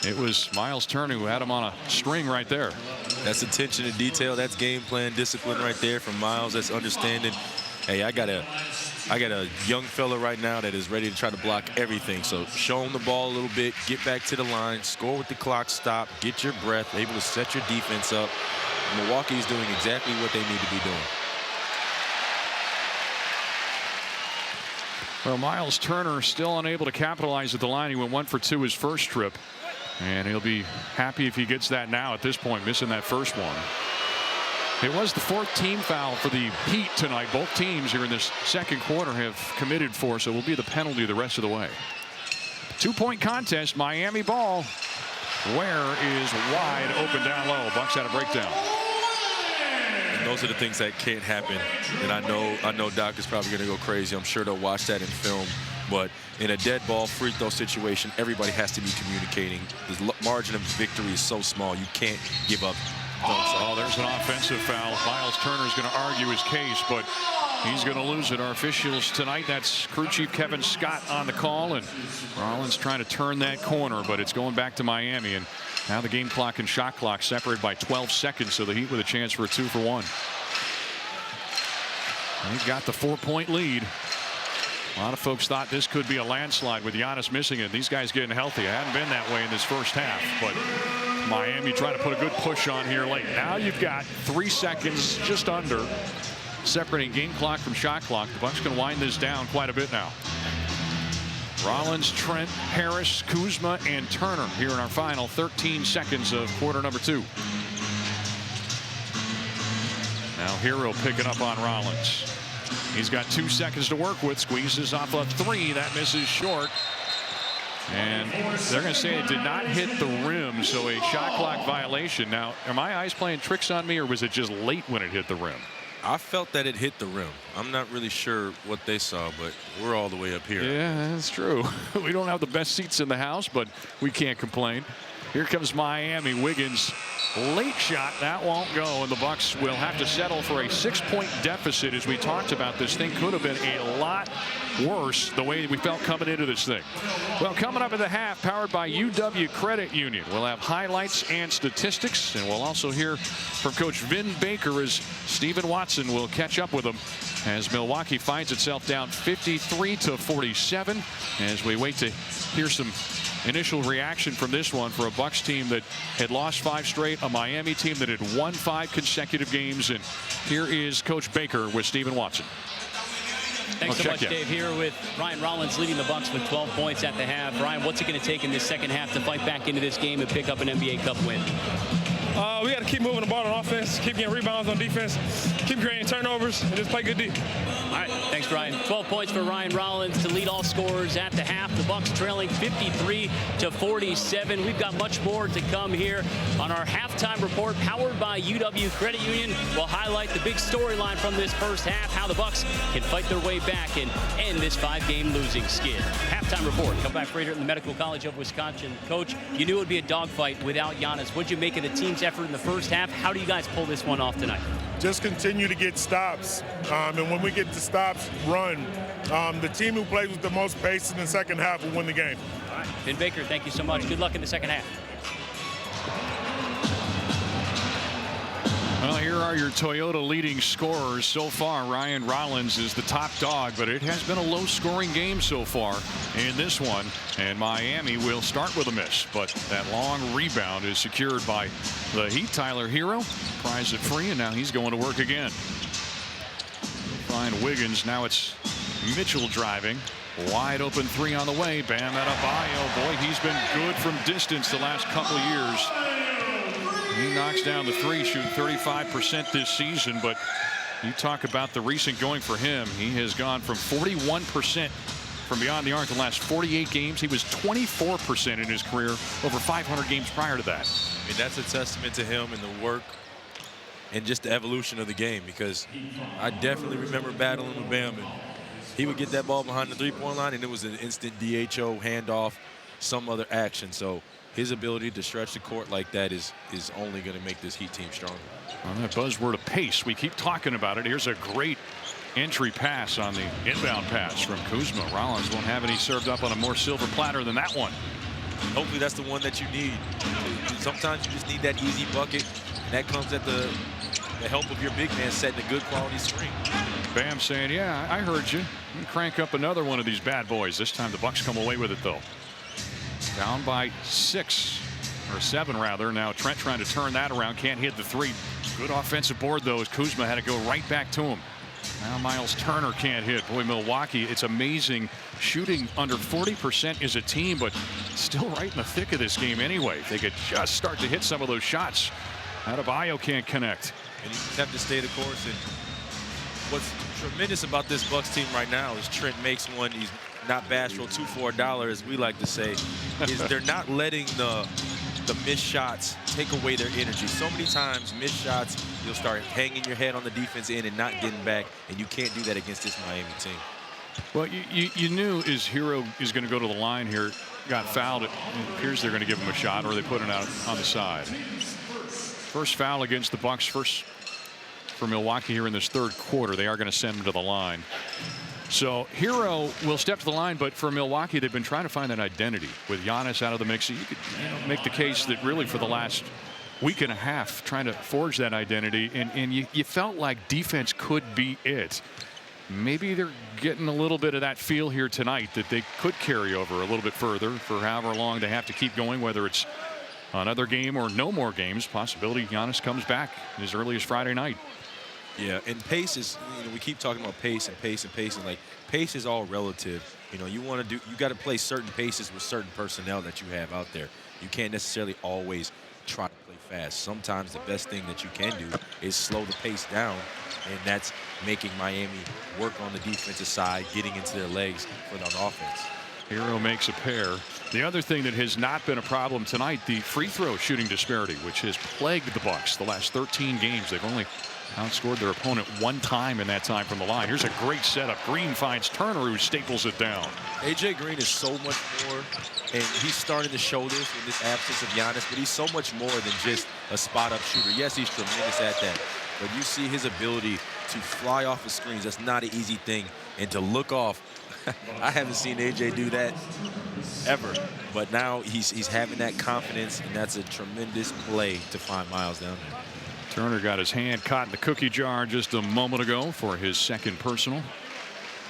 it was Miles Turner who had him on a string right there. That's attention to detail. That's game plan discipline right there from Miles. That's understanding. Hey, I got a young fella right now that is ready to try to block everything. So show him the ball a little bit, get back to the line, score with the clock stop, get your breath, able to set your defense up. Milwaukee is doing exactly what they need to be doing. Well, Miles Turner still unable to capitalize at the line. He went 1 for 2 his first trip. And he'll be happy if he gets that now at this point, missing that first one. It was the 4th team foul for the Heat tonight. Both teams here in this second quarter have committed for, so it will be the penalty the rest of the way. 2-point contest, Miami ball. Ware is wide open down low. Bucks had a breakdown. And those are the things that can't happen. And I know Doc is probably going to go crazy. I'm sure they'll watch that in film. But in a dead ball free throw situation, everybody has to be communicating. The margin of victory is so small, you can't give up dunks. Oh, there's an offensive foul. Miles Turner's going to argue his case, but he's going to lose it. Our officials tonight, that's crew chief Kevin Scott on the call, and Rollins trying to turn that corner, but it's going back to Miami. And now the game clock and shot clock separated by 12 seconds, so the Heat with a chance for a 2-for-1. They've got the 4-point lead. A lot of folks thought this could be a landslide with Giannis missing it. These guys getting healthy. It hadn't been that way in this first half, but Miami trying to put a good push on here late. Now you've got 3 seconds just under separating game clock from shot clock. The Bucks can wind this down quite a bit now. Rollins, Trent, Harris, Kuzma, and Turner here in our final 13 seconds of quarter number 2. Now Hero picking up on Rollins. He's got 2 seconds to work with. Squeezes off a 3. That misses short. And they're going to say it did not hit the rim, so a shot clock violation. Now, are my eyes playing tricks on me, or was it just late when it hit the rim? I felt that it hit the rim. I'm not really sure what they saw, but we're all the way up here. Yeah, that's true. We don't have the best seats in the house, but we can't complain. Here comes Miami. Wiggins, late shot. That won't go, and the Bucks will have to settle for a 6-point deficit. As we talked about, this thing could have been a lot worse the way we felt coming into this thing. Well, coming up in the half, powered by UW Credit Union, we'll have highlights and statistics, and we'll also hear from Coach Vin Baker as Stephen Watson will catch up with him as Milwaukee finds itself down 53-47 as we wait to hear some initial reaction from this one for a Bucks team that had lost 5 straight, a Miami team that had won 5 consecutive games. And here is Coach Baker with Stephen Watson. Thanks so much, Dave. Here with Ryan Rollins leading the Bucks with 12 points at the half. Ryan, what's it going to take in this second half to fight back into this game and pick up an NBA Cup win? We got to keep moving the ball on offense, keep getting rebounds on defense, keep creating turnovers, and just play good D. All right, thanks, Ryan. 12 points for Ryan Rollins to lead all scorers at the half. The Bucks trailing 53-47. We've got much more to come here on our halftime report, powered by UW Credit Union. We'll highlight the big storyline from this first half, how the Bucks can fight their way back and end this 5-game losing skid. Halftime report. Come back right here in the Medical College of Wisconsin. Coach, you knew it would be a dogfight without Giannis. What'd you make of the team's effort in the first half? How do you guys pull this one off tonight? Just continue to get stops, and when we get the stops, run. The team who plays with the most pace in the second half will win the game. All right. Vin Baker, thank you so much. Good luck in the second half. Well, here are your Toyota leading scorers so far. Ryan Rollins is the top dog, but it has been a low-scoring game so far in this one. And Miami will start with a miss, but that long rebound is secured by the Heat. Tyler Hero pries it free, and now he's going to work again. Find Wiggins. Now it's Mitchell driving. Wide open 3 on the way. Bam Adebayo. Boy, he's been good from distance the last couple of years. He knocks down the 3, shooting 35% this season, but you talk about the recent going for him. He has gone from 41% from beyond the arc the last 48 games. He was 24% in his career over 500 games prior to that. I mean, that's a testament to him and the work and just the evolution of the game, because I definitely remember battling with Bam, and he would get that ball behind the three-point line and it was an instant DHO, handoff, some other action. So his ability to stretch the court like that is only going to make this Heat team stronger. On that buzzword of pace, we keep talking about it. Here's a great entry pass on the inbound pass from Kuzma. Rollins won't have any served up on a more silver platter than that one. Hopefully that's the one that you need. Sometimes you just need that easy bucket, and that comes at the help of your big man setting a good quality screen. Bam saying, yeah, I heard you. You crank up another one of these bad boys. This time the Bucks come away with it, though. Down by 6 or 7 rather. Now Trent trying to turn that around, can't hit the 3. Good offensive board though, as Kuzma had to go right back to him. Now Miles Turner can't hit. Boy, Milwaukee, it's amazing, shooting under 40% as a team, but still right in the thick of this game anyway. They could just start to hit some of those shots. Adebayo can't connect. And you just have to stay the course. And what's tremendous about this Bucks team right now is Trent makes one. He's not bashful, 2 for $1, as we like to say. Is they're not letting the missed shots take away their energy. So many times missed shots, you'll start hanging your head on the defense end and not getting back, and you can't do that against this Miami team. Well, you knew his Hero is going to go to the line here. Got fouled. It appears they're going to give him a shot, or they put it out on the side. First foul against the Bucks, first for Milwaukee here in this third quarter. They are going to send him to the line. So Hero will step to the line, but for Milwaukee, they've been trying to find that identity with Giannis out of the mix. You could make the case that really for the last week and a half trying to forge that identity, and you felt like defense could be it. Maybe they're getting a little bit of that feel here tonight that they could carry over a little bit further for however long they have to keep going, whether it's another game or no more games. Possibility Giannis comes back as early as Friday night. Yeah, and pace is, we keep talking about pace and pace and pace, and like pace is all relative. You got to play certain paces with certain personnel that you have out there. You can't necessarily always try to play fast. Sometimes the best thing that you can do is slow the pace down, and that's making Miami work on the defensive side, getting into their legs for the offense. Hero makes a pair. The other thing that has not been a problem tonight, the free throw shooting disparity, which has plagued the Bucks the last 13 games. They've only outscored their opponent 1 time in that time from the line. Here's a great setup. Green finds Turner, who staples it down. AJ Green is so much more, and he's starting to show this in this absence of Giannis, but he's so much more than just a spot-up shooter. Yes, he's tremendous at that, but you see his ability to fly off the screens. That's not an easy thing, and to look off I haven't seen AJ do that ever. But now he's having that confidence, and that's a tremendous play to find Miles down there. Turner got his hand caught in the cookie jar just a moment ago for his second personal.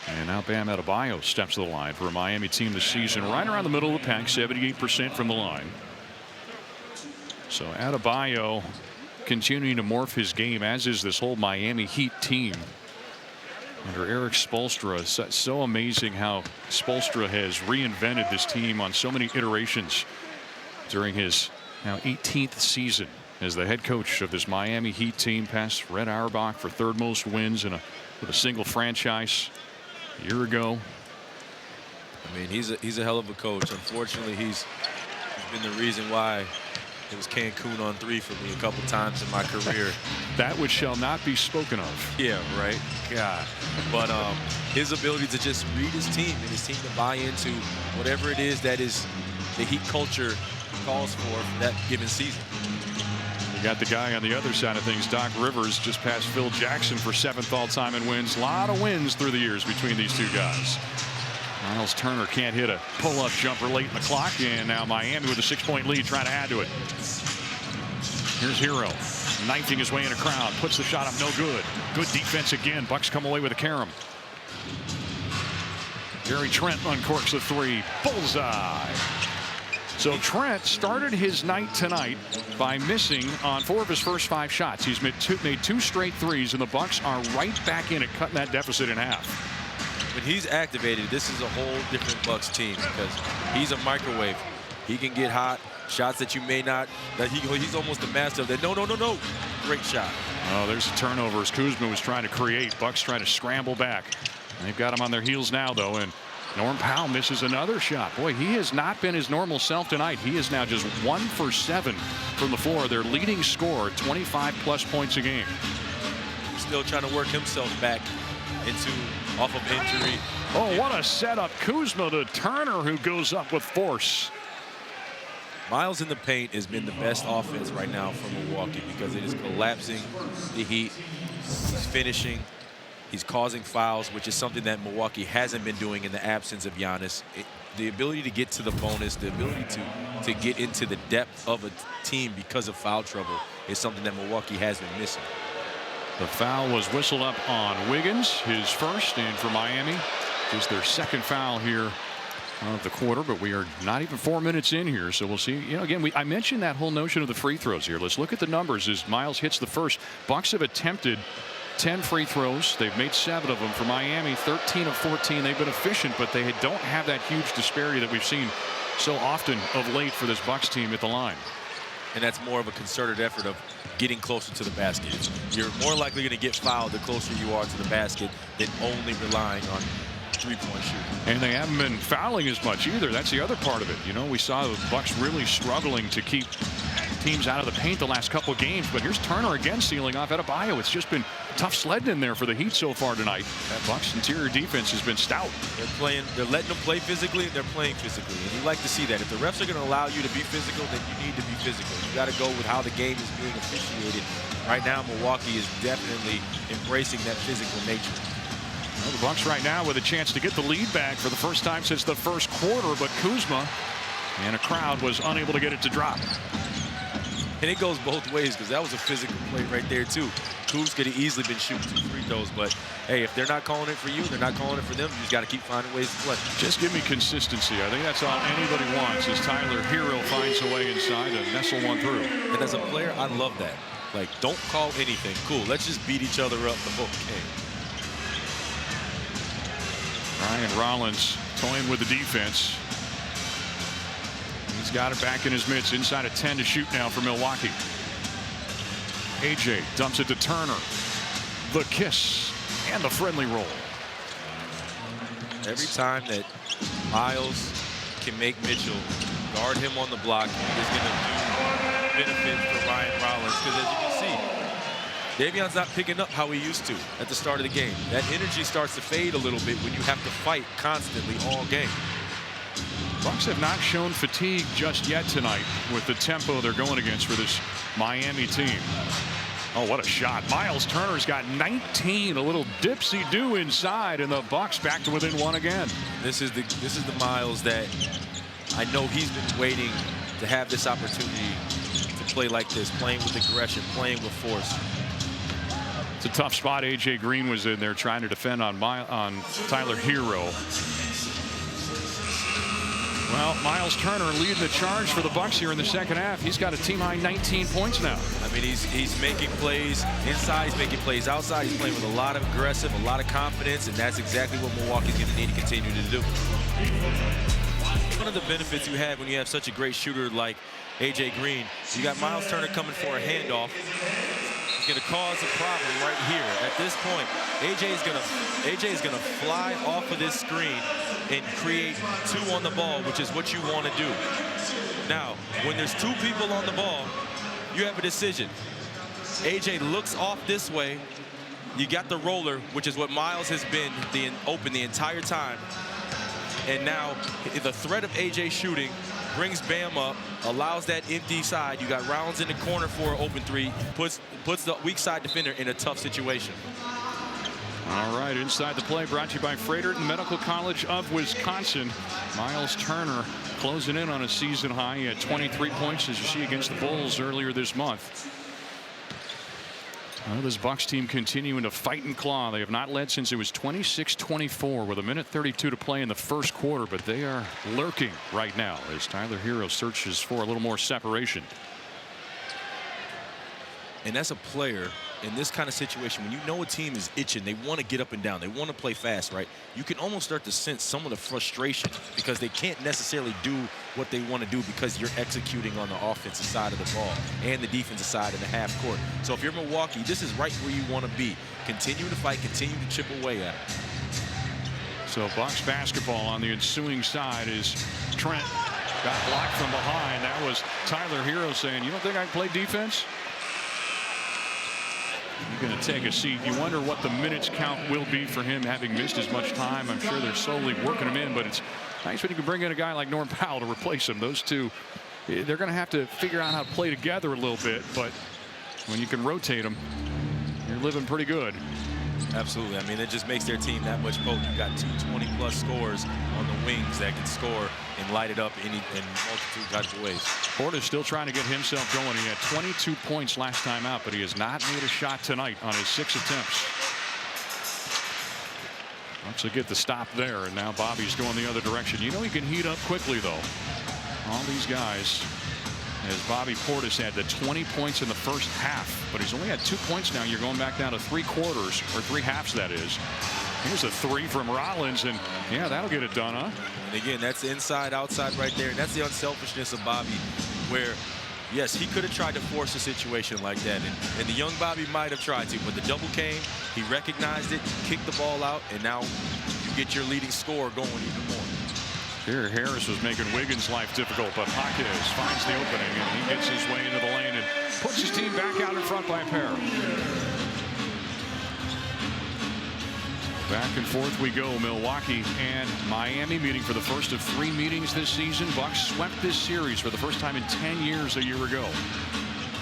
And now Bam Adebayo steps to the line for a Miami team this season right around the middle of the pack, 78% from the line. So Adebayo continuing to morph his game, as is this whole Miami Heat team under Eric Spoelstra. It's so amazing how Spoelstra has reinvented this team on so many iterations during his now 18th season as the head coach of this Miami Heat team, past Red Auerbach for third most wins with a single franchise a year ago. I mean, he's a hell of a coach. Unfortunately, he's been the reason why it was Cancun on 3 for me a couple times in my career. That which shall not be spoken of. Yeah, right. God. But his ability to just read his team and his team to buy into whatever it is that is the Heat culture calls for that given season. You got the guy on the other side of things, Doc Rivers, just passed Phil Jackson for 7th all-time in wins. A lot of wins through the years between these two guys. Miles Turner can't hit a pull-up jumper late in the clock, and now Miami with a 6-point lead trying to add to it. Here's Hero knifing his way in a crowd, puts the shot up, no good. Good defense again. Bucks come away with a carom. Gary Trent uncorks the 3. Bullseye. So Trent started his night tonight by missing on 4 of his first 5 shots. He's made 2 straight threes, and the Bucks are right back in it, cutting that deficit in half. When he's activated, this is a whole different Bucks team because he's a microwave. He can get hot, shots that you may not, that he's almost a master of that. No. Great shot. Oh, there's a turnover as Kuzma was trying to create. Bucks trying to scramble back. They've got him on their heels now, though, and Norm Powell misses another shot. Boy, he has not been his normal self tonight. He is now just 1 for 7 from the floor. Their leading scorer, 25-plus points a game. Still trying to work himself back off of injury. Oh, what a setup. Kuzma to Turner, who goes up with force. Miles in the paint has been the best offense right now for Milwaukee because it is collapsing the Heat. He's finishing. He's causing fouls, which is something that Milwaukee hasn't been doing in the absence of Giannis. The ability to get to the bonus, the ability to get into the depth of a team because of foul trouble is something that Milwaukee has been missing. The foul was whistled up on Wiggins, his first, and for Miami, just their second foul here of the quarter. But we are not even 4 minutes in here, so we'll see. You know, again, I mentioned that whole notion of the free throws here. Let's look at the numbers as Miles hits the first. Bucks have attempted 10 free throws. They've made 7 of them. For Miami, 13 of 14. They've been efficient, but they don't have that huge disparity that we've seen so often of late for this Bucks team at the line. And that's more of a concerted effort of getting closer to the basket. You're more likely going to get fouled the closer you are to the basket than only relying on three-point shooting. And they haven't been fouling as much either. That's the other part of it. You know, we saw the Bucks really struggling to keep teams out of the paint the last couple of games, but here's Turner again sealing off Adebayo. It's just been tough sledding in there for the Heat so far tonight. That Bucks interior defense has been stout. They're letting them play physically, and they're playing physically, and you like to see that. If the refs are going to allow you to be physical, then you need to be physical. You got to go with how the game is being officiated. Right now, Milwaukee is definitely embracing that physical nature. Well, the Bucks right now with a chance to get the lead back for the first time since the first quarter, but Kuzma and a crowd was unable to get it to drop. And it goes both ways because that was a physical play right there, too. Kuz could have easily been shooting 2 free throws, but hey, if they're not calling it for you, they're not calling it for them. You just got to keep finding ways to play. Just give me consistency. I think that's all anybody wants as Tyler Hero finds a way inside to nestle one through. And as a player, I love that. Like, don't call anything. Cool, let's just beat each other up the whole game. Ryan Rollins toying with the defense. He's got it back in his mitts. Inside of 10 to shoot now for Milwaukee. AJ dumps it to Turner. The kiss and the friendly roll. Every time that Miles can make Mitchell guard him on the block, is going to benefit for Ryan Rollins. Because as you can see, Davion's not picking up how he used to at the start of the game. That energy starts to fade a little bit when you have to fight constantly all game. Bucks have not shown fatigue just yet tonight with the tempo they're going against for this Miami team. Oh, what a shot. Miles Turner's got 19, a little dipsy-do inside, and the Bucks back to within one again. This is the Miles that I know he's been waiting to have this opportunity to play like this, playing with aggression, playing with force. It's a tough spot. A.J. Green was in there trying to defend on Tyler Hero. Well, Miles Turner leading the charge for the Bucks here in the second half. He's got a team-high 19 points now. I mean, he's making plays inside, he's making plays outside. He's playing with a lot of aggressive, a lot of confidence, and that's exactly what Milwaukee's going to need to continue to do. One of the benefits you have when you have such a great shooter like A.J. Green, you got Miles Turner coming for a handoff. It's going to cause a problem right here. At this point, AJ is going to fly off of this screen and create 2 on the ball, which is what you want to do. Now, when there's 2 people on the ball, you have a decision. AJ looks off this way. You got the roller, which is what Miles has been open the entire time. And now the threat of AJ shooting brings Bam up, allows that empty side. You got Rollins in the corner for an open 3, puts the weak side defender in a tough situation. All right, inside the play brought to you by Frederick Medical College of Wisconsin. Miles Turner closing in on a season high at 23 points, as you see, against the Bulls earlier this month. Well, this Bucks team continuing to fight and claw. They have not led since it was 26-24 with 1:32 to play in the first quarter, but they are lurking right now as Tyler Hero searches for a little more separation. And as a player in this kind of situation, when you know a team is itching, they want to get up and down, they want to play fast, right? You can almost start to sense some of the frustration because they can't necessarily do what they want to do because you're executing on the offensive side of the ball and the defensive side in the half court. So if you're Milwaukee, this is right where you want to be. Continue to fight, continue to chip away at it. So Bucks basketball on the ensuing side is Trent got blocked from behind. That was Tyler Hero saying, "You don't think I can play defense?" You're going to take a seat. You wonder what the minutes count will be for him, having missed as much time. I'm sure they're slowly working him in, but it's nice when you can bring in a guy like Norm Powell to replace him. Those two, they're going to have to figure out how to play together a little bit, but when you can rotate them, you're living pretty good. Absolutely. I mean, it just makes their team that much potent. You've got 2 20-plus scores on the wings that can score and light it up in multitude types of ways. Portis still trying to get himself going. He had 22 points last time out, but he has not made a shot tonight on his 6 attempts. Wants to get the stop there, and now Bobby's going the other direction. You know he can heat up quickly, though. All these guys, as Bobby Portis had the 20 points in the first half, but he's only had 2 points now. You're going back down to 3 quarters, or 3 halves, that is. Here's a 3 from Rollins, and yeah, that'll get it done, huh? And again, that's inside, outside right there, and that's the unselfishness of Bobby, where, yes, he could have tried to force a situation like that, and the young Bobby might have tried to, but the double came, he recognized it, kicked the ball out, and now you get your leading scorer going even more. Here, Harris was making Wiggins' life difficult, but Hawkins finds the opening, and he gets his way into the lane and puts his team back out in front by a pair. Back and forth we go. Milwaukee and Miami meeting for the first of 3 meetings this season. Bucks swept this series for the first time in 10 years a year ago.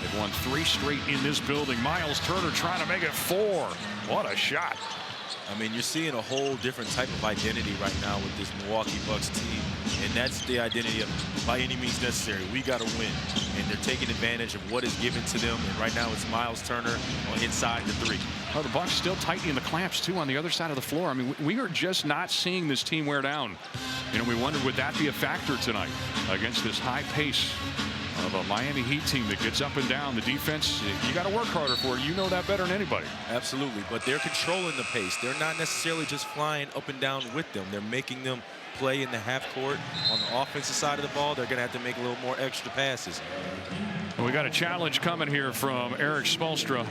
They've won 3 straight in this building. Miles Turner trying to make it 4. What a shot. I mean, you're seeing a whole different type of identity right now with this Milwaukee Bucks team. And that's the identity of, by any means necessary, we got to win. And they're taking advantage of what is given to them. And right now it's Miles Turner inside the 3. Oh, the Bucks still tightening the clamps, too, on the other side of the floor. I mean, we are just not seeing this team wear down. You know, we wondered, would that be a factor tonight against this high pace of a Miami Heat team that gets up and down? The defense, you got to work harder for it. You know that better than anybody. Absolutely, but they're controlling the pace. They're not necessarily just flying up and down with them. They're making them play in the half court. On the offensive side of the ball, they're going to have to make a little more extra passes. We got a challenge coming here from Eric Spoelstra,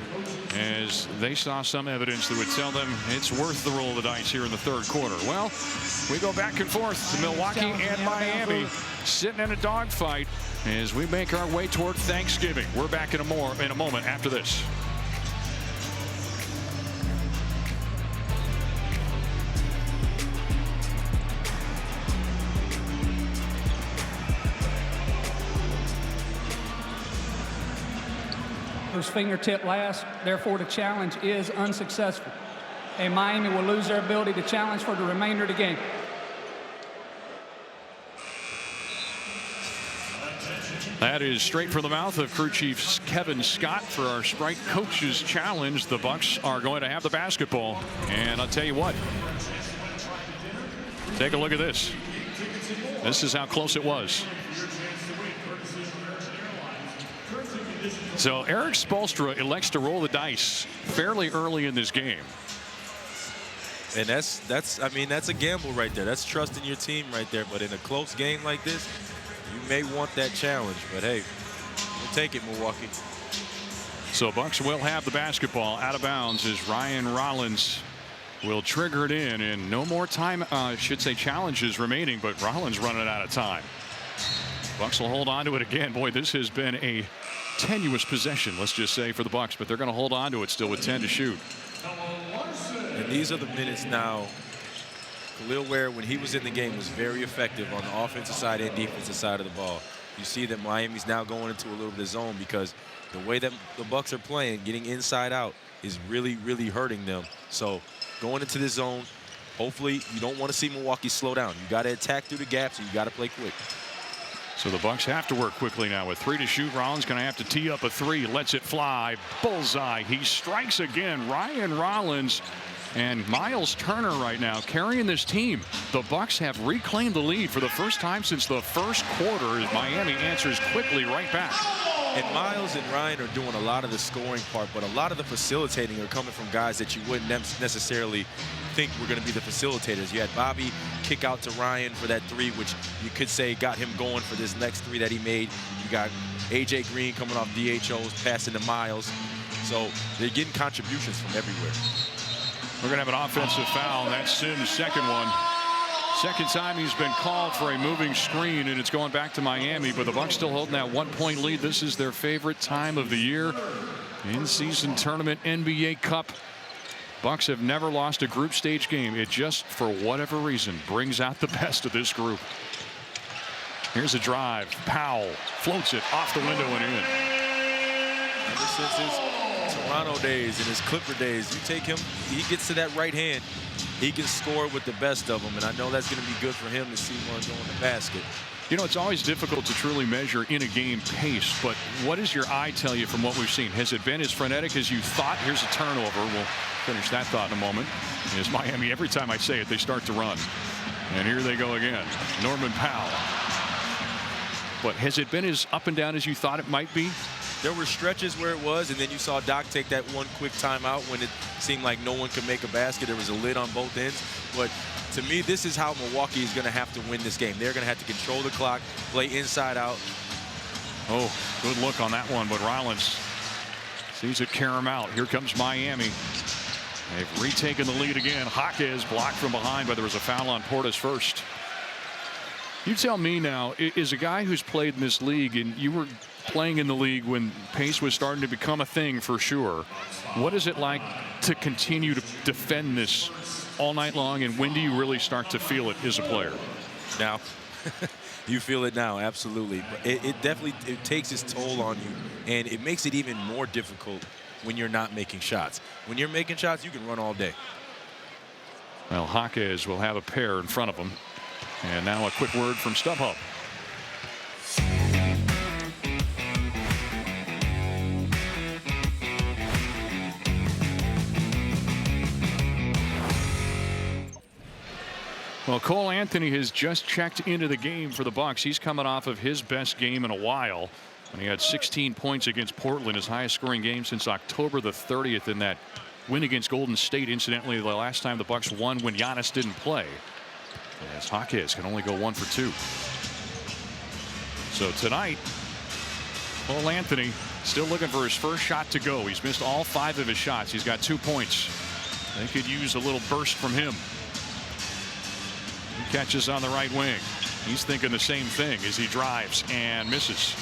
as they saw some evidence that would tell them it's worth the roll of the dice here in the 3rd quarter. Well, we go back and forth to Milwaukee and Miami, sitting in a dogfight as we make our way toward Thanksgiving. We're back in a moment after this. whose fingertip last. Therefore, the challenge is unsuccessful. And Miami will lose their ability to challenge for the remainder of the game. That is straight from the mouth of crew chief Kevin Scott for our Sprite Coaches Challenge. The Bucks are going to have the basketball. And I'll tell you what, take a look at this. This is how close it was. So Eric Spoelstra elects to roll the dice fairly early in this game. And that's a gamble right there. That's trusting your team right there. But in a close game like this, you may want that challenge. But hey, we'll take it, Milwaukee. So Bucks will have the basketball out of bounds as Ryan Rollins will trigger it in, and no more time, challenges remaining, but Rollins running out of time. Bucks will hold on to it again. Boy, this has been a tenuous possession, let's just say, for the Bucks, but they're going to hold on to it still with 10 to shoot. And these are the minutes now. Khalil Ware, when he was in the game, was very effective on the offensive side and defensive side of the ball. You see that Miami's now going into a little bit of zone because the way that the Bucks are playing, getting inside out, is really, really hurting them. So going into this zone, hopefully you don't want to see Milwaukee slow down. You got to attack through the gaps, and you got to play quick. So the Bucks have to work quickly now with 3 to shoot. Rollins going to have to tee up a 3, lets it fly, bullseye. He strikes again. Ryan Rollins and Miles Turner right now carrying this team. The Bucks have reclaimed the lead for the first time since the first quarter as Miami answers quickly right back. And Miles and Ryan are doing a lot of the scoring part, but a lot of the facilitating are coming from guys that you wouldn't necessarily think were going to be the facilitators. You had Bobby kick out to Ryan for that 3, which you could say got him going for this next 3 that he made. You got A.J. Green coming off DHOs, passing to Miles. So they're getting contributions from everywhere. We're going to have an offensive foul. That's Sims' second one. Second time he's been called for a moving screen, and it's going back to Miami, but the Bucks still holding that 1-point lead. This is their favorite time of the year. In-season tournament NBA Cup. Bucks have never lost a group stage game. It just, for whatever reason, brings out the best of this group. Here's a drive. Powell floats it off the window and in. Ever since his Toronto days and his Clipper days, you take him, he gets to that right hand, he can score with the best of them, and I know that's going to be good for him to see one go in the basket. You know, it's always difficult to truly measure in a game pace, but what does your eye tell you from what we've seen? Has it been as frenetic as you thought? Here's a turnover. We'll finish that thought in a moment. As Miami, every time I say it, they start to run. And here they go again. Norman Powell. But has it been as up and down as you thought it might be? There were stretches where it was, and then you saw Doc take that one quick timeout when it seemed like no one could make a basket. There was a lid on both ends. But to me, this is how Milwaukee is going to have to win this game. They're going to have to control the clock, play inside out. Oh, good look on that one, but Rollins sees it carry him out. Here comes Miami. They've retaken the lead again. Jaquez blocked from behind, but there was a foul on Portis first. You tell me now, is a guy who's played in this league, and you were playing in the league when pace was starting to become a thing for sure. What is it like to continue to defend this all night long, and when do you really start to feel it as a player? Now, you feel it now, absolutely. But it definitely takes its toll on you, and it makes it even more difficult when you're not making shots. When you're making shots, you can run all day. Well, Jaquez will have a pair in front of him. And now a quick word from StubHub. Well, Cole Anthony has just checked into the game for the Bucks. He's coming off of his best game in a while when he had 16 points against Portland, his highest scoring game since October the 30th in that win against Golden State. Incidentally, the last time the Bucks won when Giannis didn't play. As Jaquez can only go 1 for 2. So tonight, Cole Anthony still looking for his first shot to go. He's missed all 5 of his shots. He's got 2 points. They could use a little burst from him. He catches on the right wing. He's thinking the same thing as he drives and misses.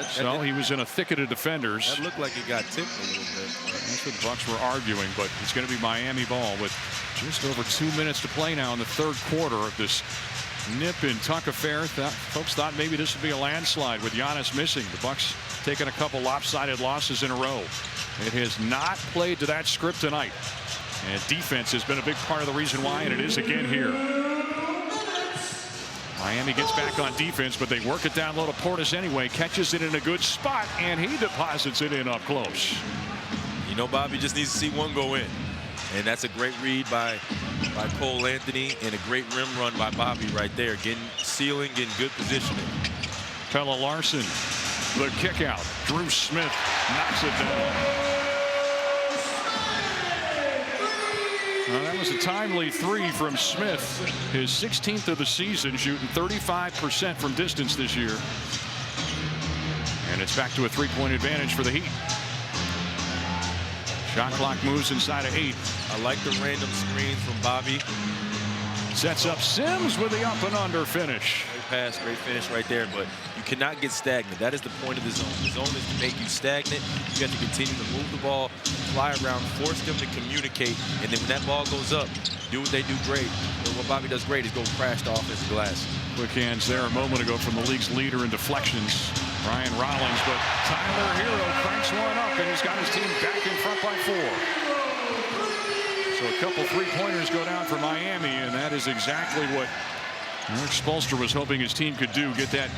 So he was in a thicket of defenders. That looked like he got tipped a little bit. That's what the Bucks were arguing, but it's going to be Miami ball with just over 2 minutes to play now in the third quarter of this nip and tuck affair. Folks thought maybe this would be a landslide with Giannis missing. The Bucks taken a couple lopsided losses in a row. It has not played to that script tonight. And defense has been a big part of the reason why, and it is again here. Miami gets back on defense, but they work it down low to Portis anyway. Catches it in a good spot, and he deposits it in up close. You know, Bobby just needs to see one go in. And that's a great read by Cole Anthony and a great rim run by Bobby right there. Getting good positioning. Pelle Larsson, the kick out. Drew Smith knocks it down. That was a timely three from Smith. His 16th of the season, shooting 35% from distance this year. And it's back to a three-point advantage for the Heat. Shot clock moves inside of 8. I like the random screens from Bobby. Sets up Sims with the up and under finish. Great pass, great finish right there, but you cannot get stagnant. That is the point of the zone. The zone is to make you stagnant. You have to continue to move the ball, fly around, force them to communicate, and then when that ball goes up, do what they do great. But what Bobby does great is go crash the offensive glass. Quick hands there a moment ago from the league's leader in deflections, Ryan Rollins, but Tyler Hero cranks one up, and he's got his team back in front by 4. So a couple three-pointers go down for Miami, and that is exactly what Eric Spoelstra was hoping his team could do, get that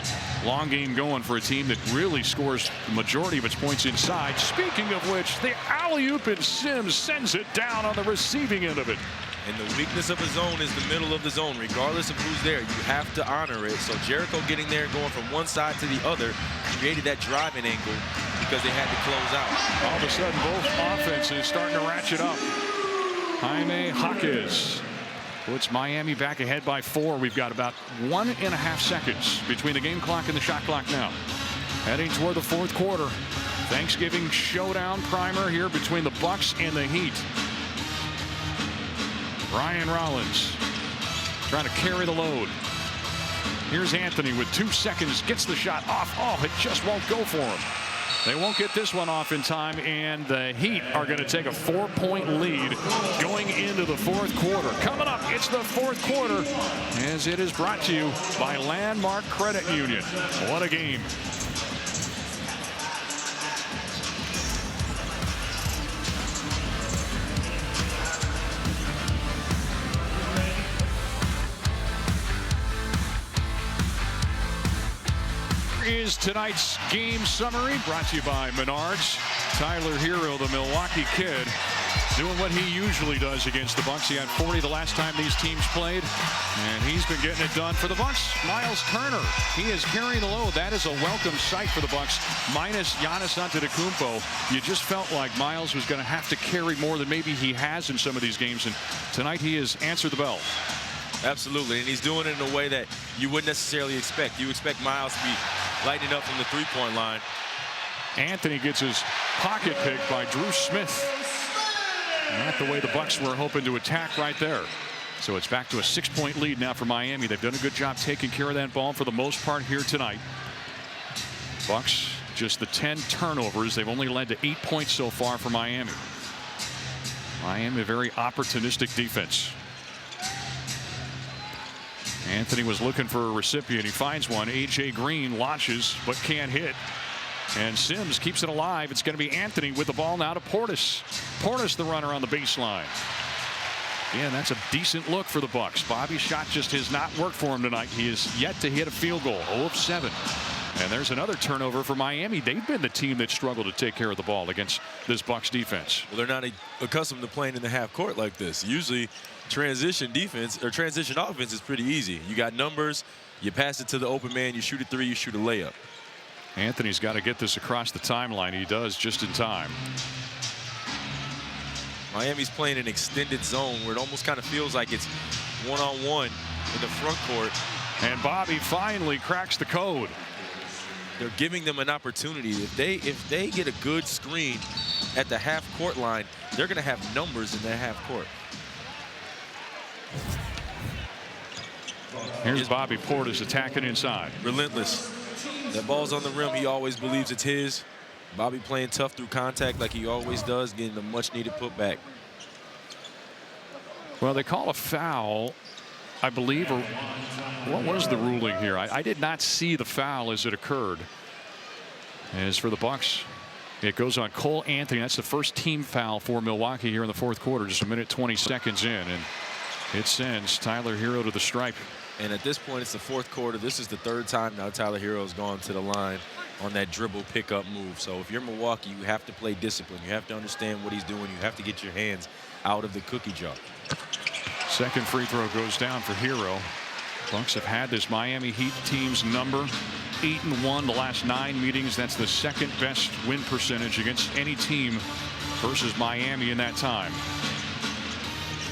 long game going for a team that really scores the majority of its points inside. Speaking of which, the alley-oop, and Sims sends it down on the receiving end of it. And the weakness of a zone is the middle of the zone. Regardless of who's there, you have to honor it. So Jericho getting there, going from one side to the other, created that driving angle because they had to close out. All of a sudden, both offenses starting to ratchet up. Jaime Jaquez puts Miami back ahead by 4. We've got about 1.5 seconds between the game clock and the shot clock now. Heading toward the 4th quarter. Thanksgiving showdown primer here between the Bucks and the Heat. Ryan Rollins trying to carry the load. Here's Anthony with 2 seconds, gets the shot off. Oh, it just won't go for him. They won't get this one off in time, and the Heat are going to take a 4-point lead going into the 4th quarter. Coming up, it's the 4th quarter, as it is brought to you by Landmark Credit Union. What a game. Is tonight's game summary brought to you by Menards. Tyler Hero, the Milwaukee kid, doing what he usually does against the Bucks. He had 40 the last time these teams played, and he's been getting it done for the Bucks. Miles Turner, he is carrying the load. That is a welcome sight for the Bucks. Minus Giannis Antetokounmpo, you just felt like Miles was going to have to carry more than maybe he has in some of these games, and tonight he has answered the bell. Absolutely, and he's doing it in a way that you wouldn't necessarily expect. You expect Miles to be lighting up from the three-point line. Anthony gets his pocket picked by Drew Smith. Not the way the Bucks were hoping to attack right there. So it's back to a 6-point lead now for Miami. They've done a good job taking care of that ball for the most part here tonight. Bucks just the 10 turnovers. They've only led to 8 points so far for Miami. Miami, a very opportunistic defense. Anthony was looking for a recipient. He finds one. A.J. Green launches but can't hit. And Sims keeps it alive. It's going to be Anthony with the ball now to Portis. Portis, the runner on the baseline. Yeah, that's a decent look for the Bucks. Bobby's shot just has not worked for him tonight. He is yet to hit a field goal. 0 of 7. And there's another turnover for Miami. They've been the team that struggled to take care of the ball against this Bucks defense. Well, they're not accustomed to playing in the half court like this. Usually transition defense or transition offense is pretty easy. You got numbers, you pass it to the open man, you shoot a 3, you shoot a layup. Anthony's got to get this across the timeline. He does just in time. Miami's playing an extended zone where it almost kind of feels like it's one-on-one in the front court. And Bobby finally cracks the code. They're giving them an opportunity. If they get a good screen at the half court line, they're going to have numbers in that half court. Here's Bobby Portis attacking inside. Relentless. That ball's on the rim. He always believes it's his. Bobby playing tough through contact like he always does, getting a much-needed putback. Well, they call a foul, I believe, or what was the ruling here? I did not see the foul as it occurred. As for the Bucks, it goes on Cole Anthony. That's the first team foul for Milwaukee here in the fourth quarter. Just a minute 20 seconds in, and it sends Tyler Hero to the stripe. And at this point, it's the fourth quarter. This is the third time now Tyler Hero has gone to the line on that dribble pickup move. So if you're Milwaukee, you have to play discipline. You have to understand what he's doing. You have to get your hands out of the cookie jar. Second free throw goes down for Hero. Bucks have had this Miami Heat team's number, 8-1 the last 9 meetings. That's the second best win percentage against any team versus Miami in that time.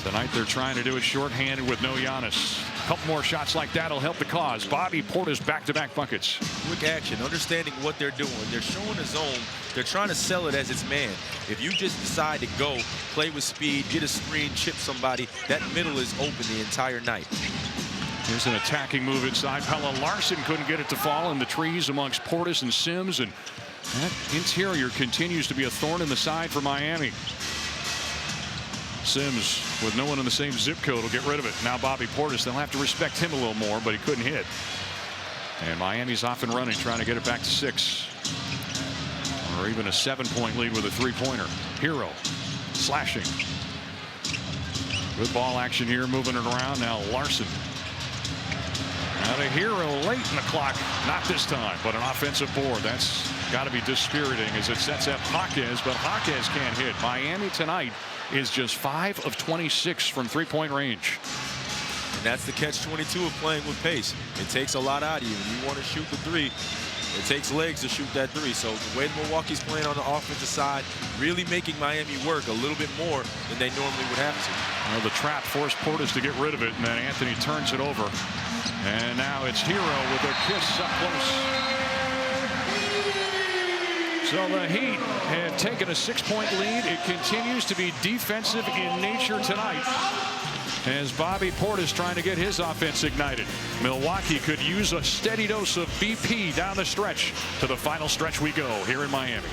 Tonight they're trying to do it shorthanded with no Giannis. A couple more shots like that will help the cause. Bobby Portis back-to-back buckets. Quick action, understanding what they're doing. They're showing a zone. They're trying to sell it as its man. If you just decide to go, play with speed, get a screen, chip somebody, that middle is open the entire night. Here's an attacking move inside. Pelle Larsson couldn't get it to fall in the trees amongst Portis and Sims, and that interior continues to be a thorn in the side for Miami. Sims, with no one in the same zip code, will get rid of it. Now Bobby Portis, they'll have to respect him a little more, but he couldn't hit. And Miami's off and running, trying to get it back to 6. Or even a 7-point lead with a 3-pointer. Hero slashing. Good ball action here, moving it around. Now Larsson. Now to Hero late in the clock. Not this time, but an offensive board. That's got to be dispiriting as it sets up Jaquez, but Jaquez can't hit. Miami tonight is just 5 of 26 from 3-point range. And that's the catch-22 of playing with pace. It takes a lot out of you. When you want to shoot the 3, it takes legs to shoot that 3. So the way Milwaukee's playing on the offensive side, really making Miami work a little bit more than they normally would have to. Well, the trap forced Portis to get rid of it, and then Anthony turns it over. And now it's Hero with a kiss up close. So the Heat have taken a 6-point lead. It continues to be defensive in nature tonight as Bobby Portis trying to get his offense ignited. Milwaukee could use a steady dose of BP down the stretch. To the final stretch we go here in Miami.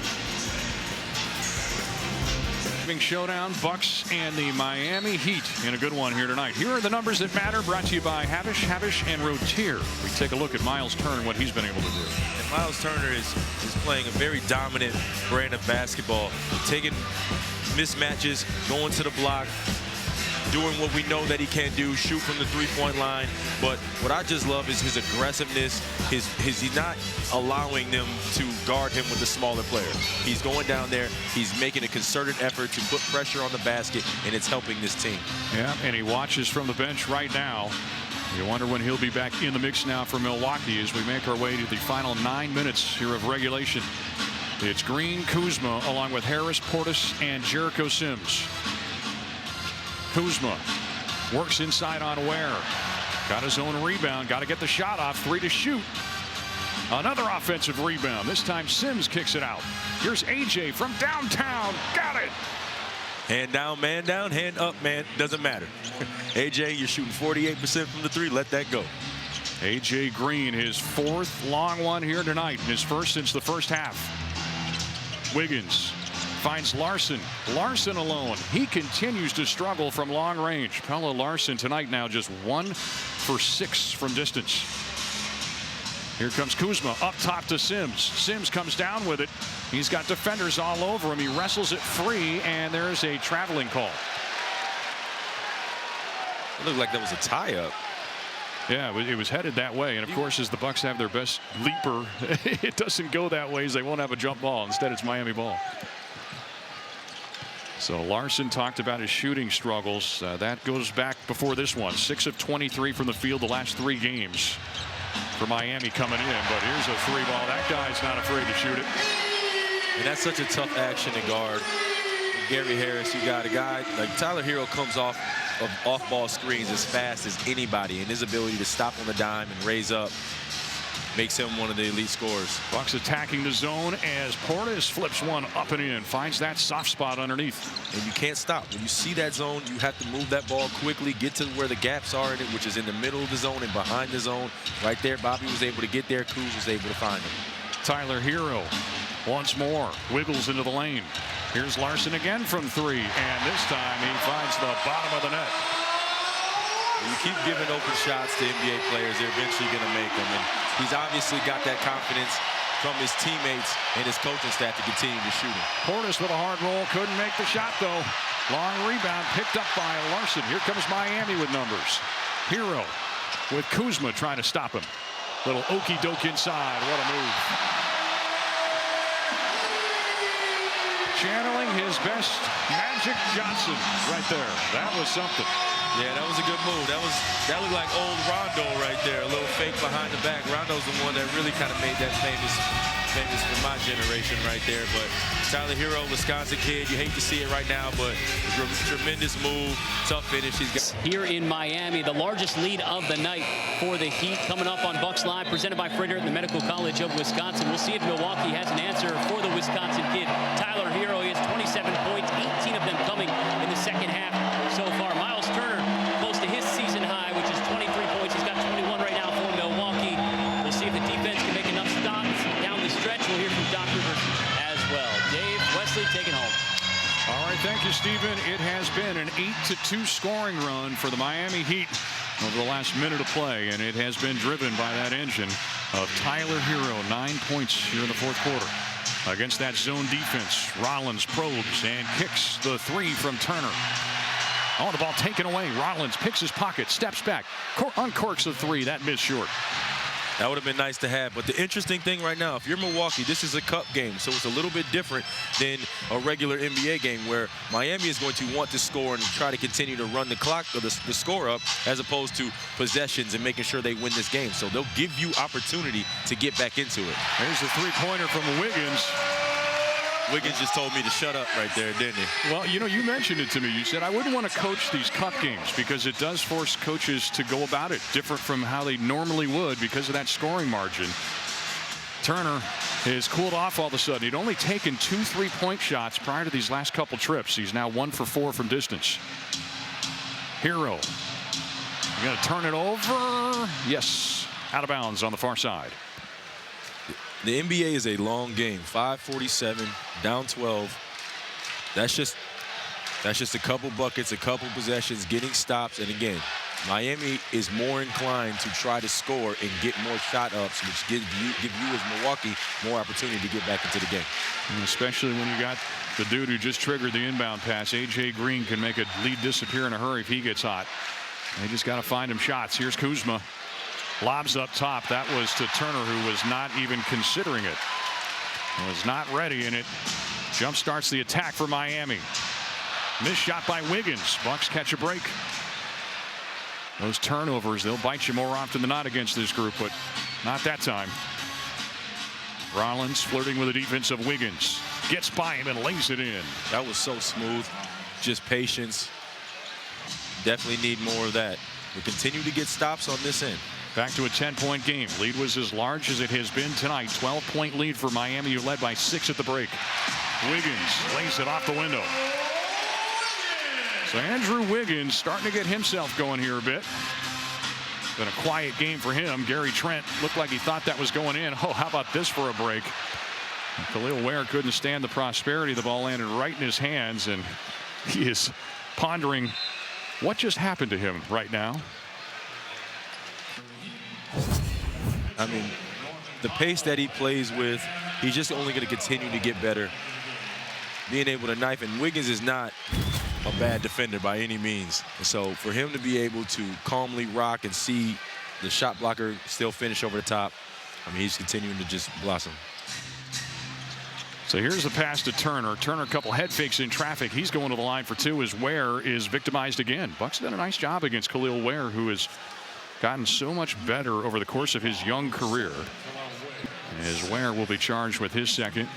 Showdown, Bucks and the Miami Heat in a good one here tonight. Here are the numbers that matter, brought to you by Havish and Rotier. We take a look at Miles Turner, what he's been able to do. And Miles Turner is playing a very dominant brand of basketball, taking mismatches, going to the block, doing what we know that he can do, shoot from the 3-point line. But what I just love is his aggressiveness. He's not allowing them to guard him with the smaller player. He's going down there. He's making a concerted effort to put pressure on the basket, and it's helping this team. Yeah, and he watches from the bench right now. You wonder when he'll be back in the mix now for Milwaukee as we make our way to the final 9 minutes here of regulation. It's Green, Kuzma, along with Harris, Portis, and Jericho Sims. Kuzma works inside on Ware. Got his own rebound. Got to get the shot off. 3 to shoot. Another offensive rebound. This time Sims kicks it out. Here's AJ from downtown. Got it. Hand down, hand up, man. Doesn't matter. AJ, you're shooting 48% from the 3. Let that go. AJ Green, his 4th long one here tonight. His first since the first half. Wiggins finds Larsson. Larsson alone. He continues to struggle from long range. Pelle Larsson tonight now just 1 for 6 from distance. Here comes Kuzma up top to Sims. Sims comes down with it. He's got defenders all over him. He wrestles it free, and there's a traveling call. It looked like that was a tie-up. Yeah, it was headed that way. And, of course, as the Bucks have their best leaper, it doesn't go that way as they won't have a jump ball. Instead, it's Miami ball. So Larsson talked about his shooting struggles. That goes back before this one. 6 of 23 from the field the last 3 games for Miami coming in. But here's a 3 ball. That guy's not afraid to shoot it. And that's such a tough action to guard. Gary Harris, you got a guy like Tyler Hero comes off of off-ball screens as fast as anybody, and his ability to stop on the dime and raise up makes him one of the elite scorers. Bucks attacking the zone as Portis flips one up and in, finds that soft spot underneath. And you can't stop. When you see that zone, you have to move that ball quickly, get to where the gaps are in it, which is in the middle of the zone and behind the zone. Right there, Bobby was able to get there. Kuz was able to find him. Tyler Hero once more wiggles into the lane. Here's Larsson again from 3, and this time he finds the bottom of the net. You keep giving open shots to NBA players, they're eventually going to make them. And he's obviously got that confidence from his teammates and his coaching staff to continue to shoot him. Portis with a hard roll, couldn't make the shot though. Long rebound picked up by Larson. Here comes Miami with numbers. Hero with Kuzma trying to stop him. Little okey doke inside. What a move. Channeling his best Magic Johnson right there. That was something. Yeah, that was a good move. That looked like old Rondo right there. A little fake behind the back. Rondo's the one that really kind of made that famous for my generation right there. But Tyler Hero, Wisconsin kid, you hate to see it right now, but tremendous move, tough finish. He's got here in Miami, the largest lead of the night for the Heat, coming up on Bucks Live, presented by Frederick, the Medical College of Wisconsin. We'll see if Milwaukee has an answer for the Wisconsin kid. Tyler Hero, he has 27 points, 18 of them coming in the second half so far. Miles Turner, close to his season high, which is 23 points. He's got 21 right now for Milwaukee. We'll see if the defense can make enough stops down the stretch. We'll hear from Doc Rivers as well. Dave Wesley taking home. All right, thank you, Stephen. It has been an 8-2 scoring run for the Miami Heat over the last minute of play, and it has been driven by that engine of Tyler Hero. 9 points here in the fourth quarter. Against that zone defense, Rollins probes and kicks the three from Turner. Oh, the ball taken away. Rollins picks his pocket, steps back, uncorks the three. That missed short. That would have been nice to have. But the interesting thing right now, if you're Milwaukee, this is a cup game, so it's a little bit different than a regular NBA game where Miami is going to want to score and try to continue to run the clock or the score up as opposed to possessions and making sure they win this game. So they'll give you opportunity to get back into it. There's the three-pointer from Wiggins. Wiggins just told me to shut up right there, didn't he? Well, you know, you mentioned it to me. You said, I wouldn't want to coach these cup games because it does force coaches to go about it different from how they normally would because of that scoring margin. Turner has cooled off all of a sudden. He'd only taken 2 3-point shots prior to these last couple trips. He's now 1 for 4 from distance. Hero. You got to turn it over. Yes. Out of bounds on the far side. The NBA is a long game. 5:47, down 12. That's just a couple buckets, a couple possessions, getting stops. And again, Miami is more inclined to try to score and get more shot ups, which give you as Milwaukee more opportunity to get back into the game. And especially when you got the dude who just triggered the inbound pass. A.J. Green can make a lead disappear in a hurry if he gets hot. They just got to find him shots. Here's Kuzma. Lobs up top. That was to Turner, who was not even considering it. Was not ready, and it jump starts the attack for Miami. Missed shot by Wiggins. Bucks catch a break. Those turnovers, they'll bite you more often than not against this group, but not that time. Rollins flirting with the defense of Wiggins. Gets by him and lays it in. That was so smooth. Just patience. Definitely need more of that. We continue to get stops on this end. Back to a 10-point game. Lead was as large as it has been tonight. 12-point lead for Miami, who led by 6 at the break. Wiggins lays it off the window. So Andrew Wiggins starting to get himself going here a bit. Been a quiet game for him. Gary Trent looked like he thought that was going in. Oh, how about this for a break? Khalil Ware couldn't stand the prosperity. The ball landed right in his hands, and he is pondering what just happened to him right now. I mean, the pace that he plays with, he's just only going to continue to get better. Being able to knife, and Wiggins is not a bad defender by any means. So for him to be able to calmly rock and see the shot blocker still finish over the top, I mean, he's continuing to just blossom. So here's the pass to Turner. Turner, a couple head fakes in traffic. He's going to the line for 2 as Ware is victimized again. Bucks done a nice job against Khalil Ware, who has gotten so much better over the course of his young career. As Ware will be charged with his second.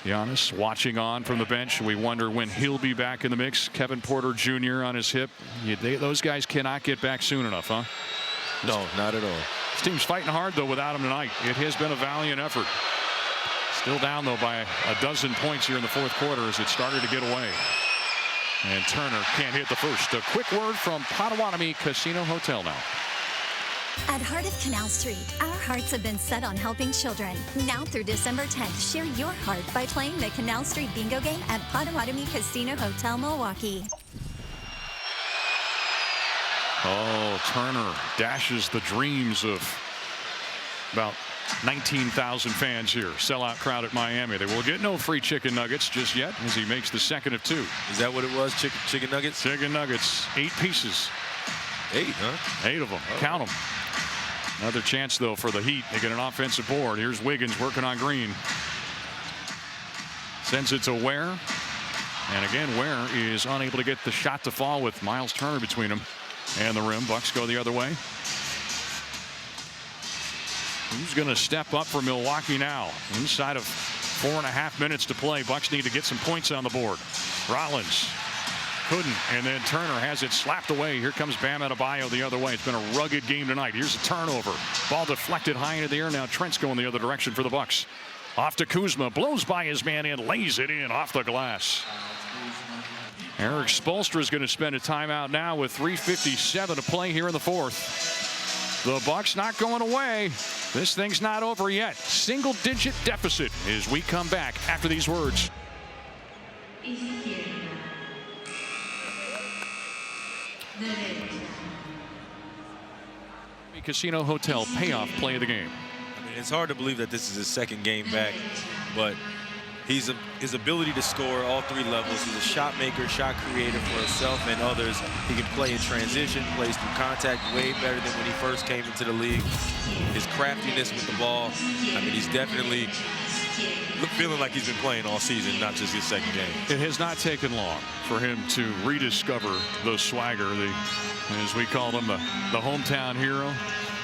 Giannis watching on from the bench. We wonder when he'll be back in the mix. Kevin Porter Jr. on his hip. Those guys cannot get back soon enough, huh? No, not at all. This team's fighting hard, though, without him tonight. It has been a valiant effort. Still down, though, by a dozen points here in the fourth quarter as it started to get away. And Turner can't hit the first. A quick word from Potawatomi Casino Hotel now. At Heart of Canal Street, our hearts have been set on helping children. Now through December 10th, share your heart by playing the Canal Street Bingo game at Potawatomi Casino Hotel, Milwaukee. Oh, Turner dashes the dreams of about 19,000 fans here. Sellout crowd at Miami. They will get no free chicken nuggets just yet as he makes the second of 2. Is that what it was? Chicken nuggets? Chicken nuggets. 8 pieces. 8, huh? 8 of them. Oh. Count them. Another chance, though, for the Heat. They get an offensive board. Here's Wiggins working on Green. Sends it to Ware. And again, Ware is unable to get the shot to fall with Miles Turner between him and the rim. Bucks go the other way. Who's going to step up for Milwaukee now? Inside of 4.5 minutes to play. Bucks need to get some points on the board. Rollins couldn't, and then Turner has it slapped away. Here comes Bam Adebayo the other way. It's been a rugged game tonight. Here's a turnover. Ball deflected high into the air. Now Trent's going the other direction for the Bucks. Off to Kuzma. Blows by his man in. Lays it in off the glass. Eric Spoelstra is going to spend a timeout now with 3:57 to play here in the 4th. The Bucks not going away. This thing's not over yet. Single-digit deficit as we come back after these words. Casino Hotel payoff play of the game. I mean, it's hard to believe that this is his second game back, but his ability to score all 3 levels. He's a shot maker, shot creator for himself and others. He can play in transition, plays through contact way better than when he first came into the league. His craftiness with the ball, I mean, he's definitely feeling like he's been playing all season, not just his second game. It has not taken long for him to rediscover the swagger, as we call him, the hometown hero.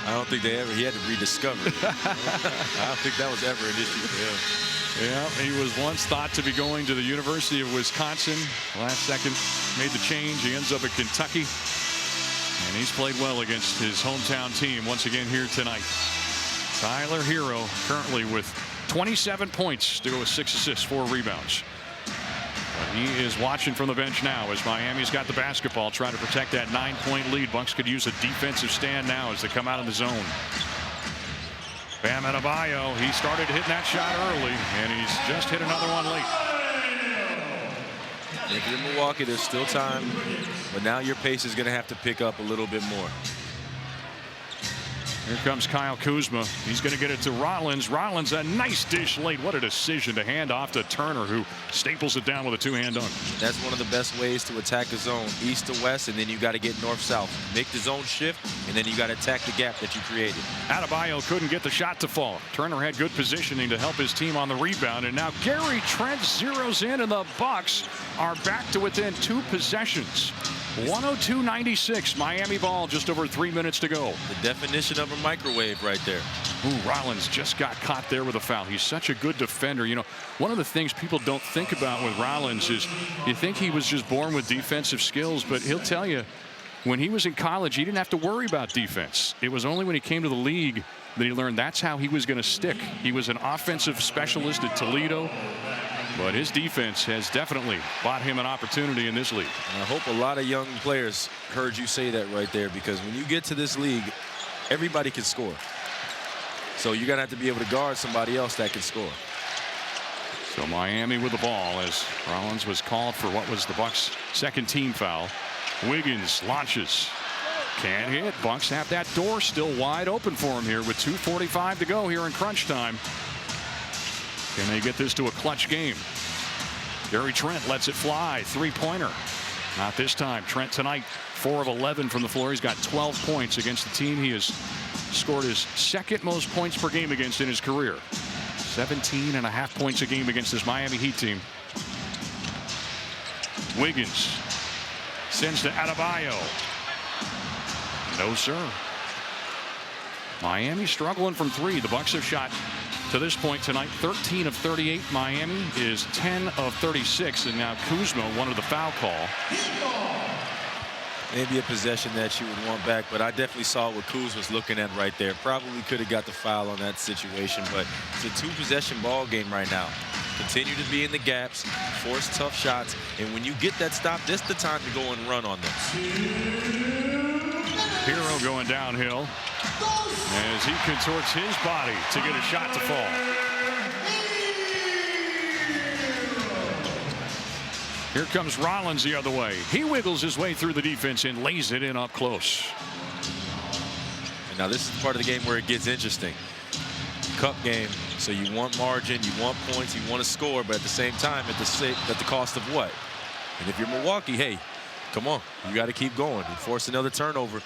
I don't think he had to rediscover it. I don't think that was ever an issue for him. Yeah, he was once thought to be going to the University of Wisconsin. Last second, made the change. He ends up at Kentucky. And he's played well against his hometown team once again here tonight. Tyler Hero currently with 27 points to go with 6 assists, 4 rebounds. But he is watching from the bench now as Miami's got the basketball, trying to protect that 9-point lead. Bucks could use a defensive stand now as they come out of the zone. Bam Adebayo, he started hitting that shot early, and he's just hit another one late. If you're in Milwaukee, there's still time, but now your pace is going to have to pick up a little bit more. Here comes Kyle Kuzma. He's going to get it to Rollins. Rollins, a nice dish late. What a decision to hand off to Turner, who staples it down with a 2-hand dunk. That's one of the best ways to attack the zone, east to west, and then you got to get north-south. Make the zone shift, and then you got to attack the gap that you created. Adebayo couldn't get the shot to fall. Turner had good positioning to help his team on the rebound, and now Gary Trent zeroes in, and the Bucks are back to within 2 possessions. 102-96, Miami ball, just over 3 minutes to go. The definition of a microwave right there. Ooh, Rollins just got caught there with a foul. He's such a good defender. You know, one of the things people don't think about with Rollins is you think he was just born with defensive skills, but he'll tell you when he was in college, he didn't have to worry about defense. It was only when he came to the league that he learned that's how he was going to stick. He was an offensive specialist at Toledo, but his defense has definitely bought him an opportunity in this league. And I hope a lot of young players heard you say that right there, because when you get to this league, everybody can score. So you're going to have to be able to guard somebody else that can score. So Miami with the ball as Rollins was called for what was the Bucks' second team foul. Wiggins launches. Can't hit. Bucks have that door still wide open for him here with 2:45 to go here in crunch time. Can they get this to a clutch game? Gary Trent lets it fly. 3-pointer. Not this time. Trent tonight 4 of 11 from the floor. He's got 12 points against the team he has scored his second most points per game against in his career. 17.5 points a game against this Miami Heat team. Wiggins sends to Adebayo. No, sir. Miami struggling from 3. The Bucks have shot to this point tonight 13 of 38. Miami is 10 of 36, and now Kuzma wanted the foul call. Maybe a possession that you would want back, but I definitely saw what Kuz was looking at right there. Probably could have got the foul on that situation, but it's a 2-possession ball game right now. Continue to be in the gaps, force tough shots, and when you get that stop, this is the time to go and run on them. Hero going downhill as he contorts his body to get a shot to fall. Here comes Rollins the other way. He wiggles his way through the defense and lays it in up close. And now this is the part of the game where it gets interesting. cup game, so you want margin, you want points, you want to score, but at the same time, at the cost of what? And if you're Milwaukee, hey, come on, you got to keep going and force another turnover.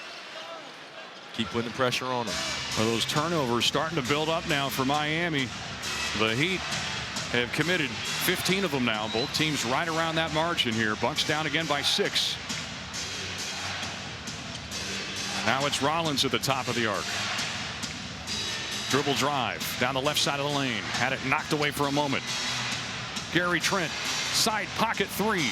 Keep putting the pressure on them. Well, those turnovers starting to build up now for Miami. The Heat have committed 15 of them now. Both teams right around that margin here. Bucks down again by 6. Now it's Rollins at the top of the arc. Dribble drive down the left side of the lane. Had it knocked away for a moment. Gary Trent, side pocket 3.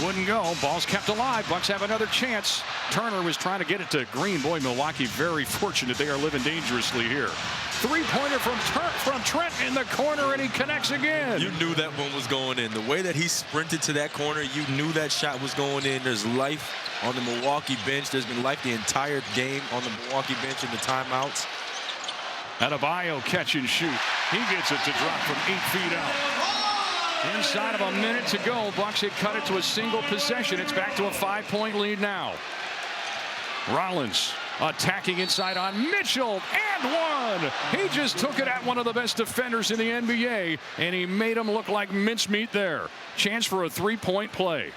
Wouldn't go. Ball's kept alive. Bucks have another chance. Turner was trying to get it to Green. Boy, Milwaukee very fortunate. They are living dangerously here. 3-pointer from Trent in the corner, and he connects again. You knew that one was going in. The way that he sprinted to that corner, you knew that shot was going in. There's life on the Milwaukee bench. There's been life the entire game on the Milwaukee bench in the timeouts. Adebayo catch and shoot. He gets it to drop from 8 feet out. Inside of a minute to go, Bucks had cut it to a single possession. It's back to a 5-point lead now. Rollins attacking inside on Mitchell, and one. He just took it at one of the best defenders in the NBA, and he made him look like mincemeat there. Chance for a 3-point play.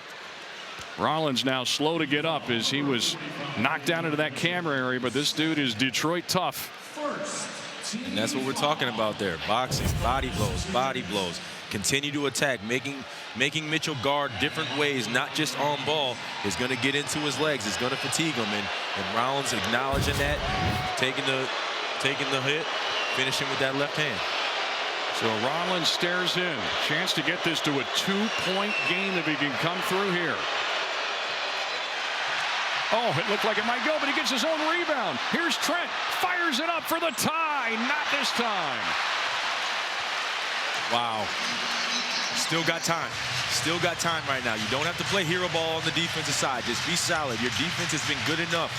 Rollins now slow to get up as he was knocked down into that camera area, but this dude is Detroit tough. And that's what we're talking about there. Boxing, body blows. Continue to attack, making Mitchell guard different ways, not just on ball. Is going to get into his legs. It's going to fatigue him. And Rollins acknowledging that, taking the hit, finishing with that left hand. So Rollins stares in. Chance to get this to a 2-point game if he can come through here. Oh, it looked like it might go, but he gets his own rebound. Here's Trent. Fires it up for the tie. Not this time. Wow. Still got time. Still got time right now. You don't have to play hero ball on the defensive side. Just be solid. Your defense has been good enough.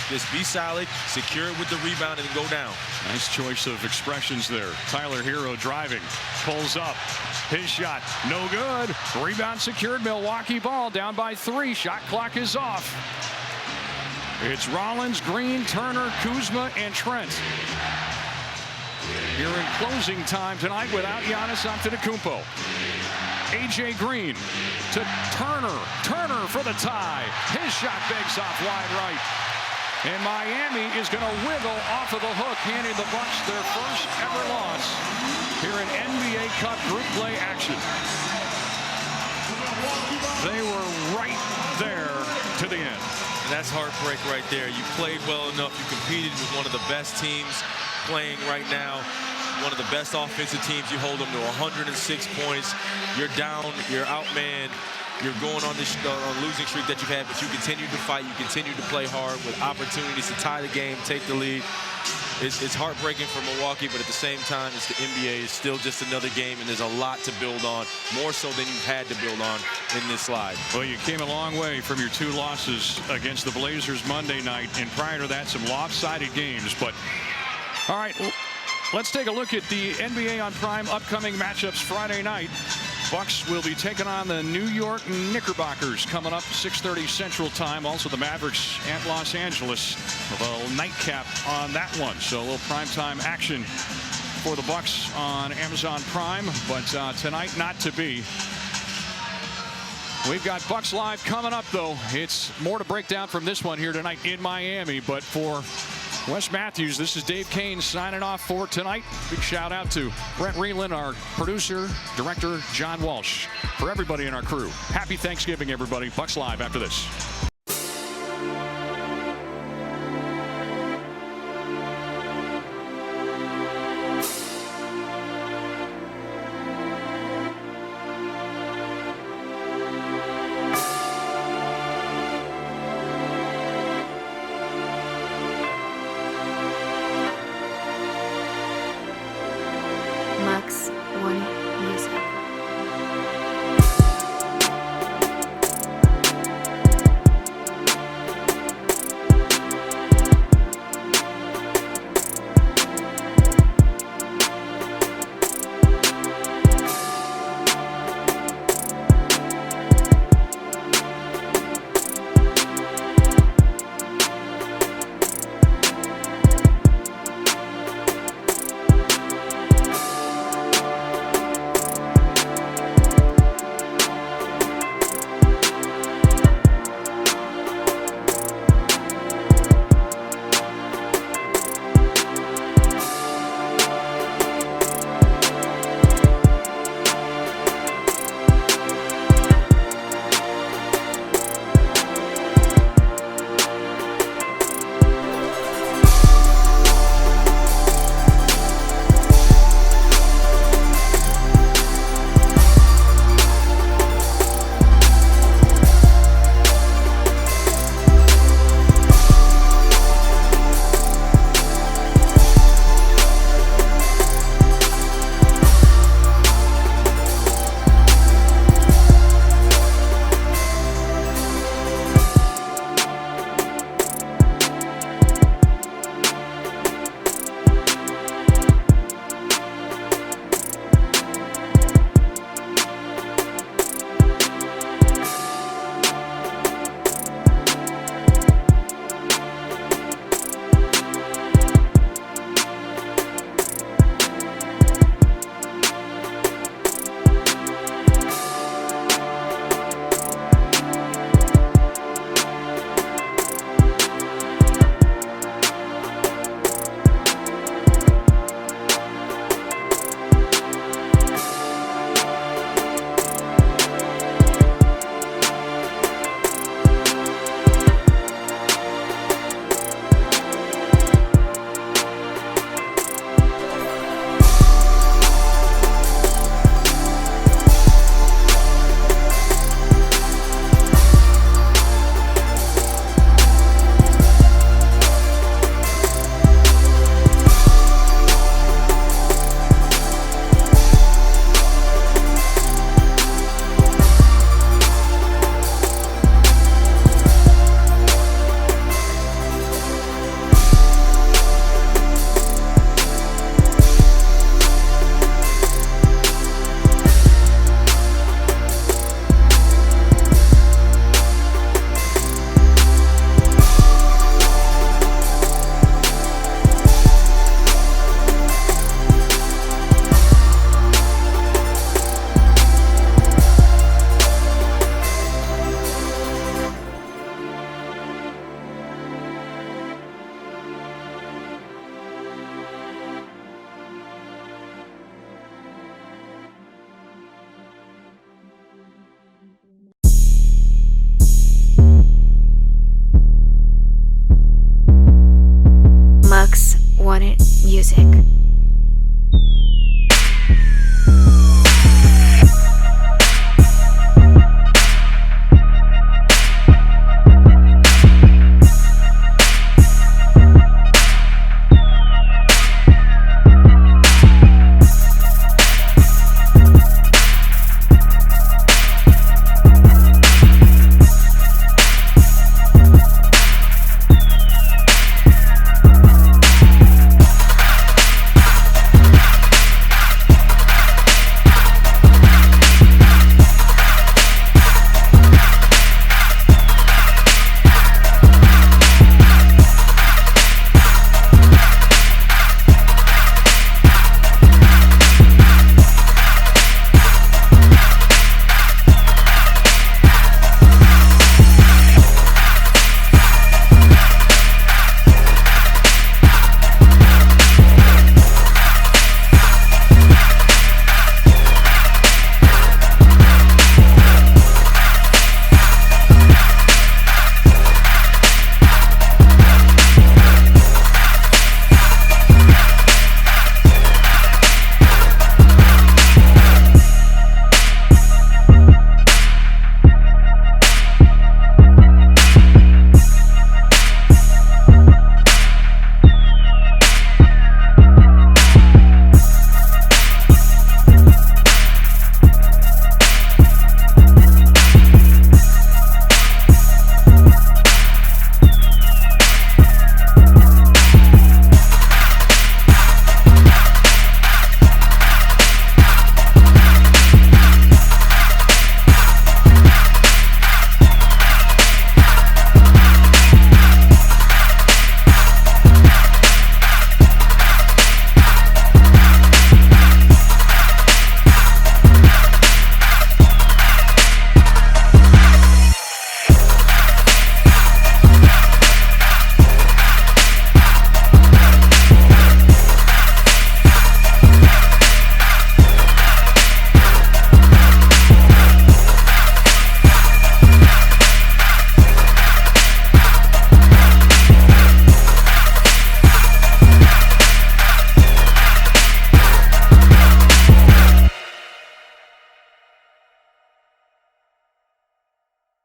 Just be solid, secure it with the rebound, and go down. Nice choice of expressions there. Tyler Hero driving. Pulls up. His shot. No good. Rebound secured. Milwaukee ball down by 3. Shot clock is off. It's Rollins, Green, Turner, Kuzma, and Trent. Here in closing time tonight without Giannis Antetokounmpo. A.J. Green to Turner. Turner for the tie. His shot begs off wide right. And Miami is going to wiggle off of the hook, handing the Bucks their first ever loss here in NBA Cup group play action. They were right there to the end. And that's heartbreak right there. You played well enough. You competed with one of the best teams playing right now. One of the best offensive teams. You hold them to 106 points. You're down. You're outmanned. You're going on this losing streak that you've had, but you continue to fight. You continue to play hard with opportunities to tie the game, take the lead. It's heartbreaking for Milwaukee, but at the same time, it's the NBA. It's still just another game, and there's a lot to build on, more so than you've had to build on in this slide. Well, you came a long way from your 2 losses against the Blazers Monday night, and prior to that, some lopsided games. But, all right, let's take a look at the NBA on Prime upcoming matchups Friday night. Bucks will be taking on the New York Knickerbockers coming up 6:30 Central Time. Also the Mavericks at Los Angeles. A little nightcap on that one. So a little primetime action for the Bucks on Amazon Prime. But tonight not to be. We've got Bucks Live coming up, though. It's more to break down from this one here tonight in Miami. But for Wes Matthews, this is Dave Kane signing off for tonight. Big shout out to Brent Reeland, our producer, director, John Walsh. For everybody in our crew, happy Thanksgiving, everybody. Bucks Live after this.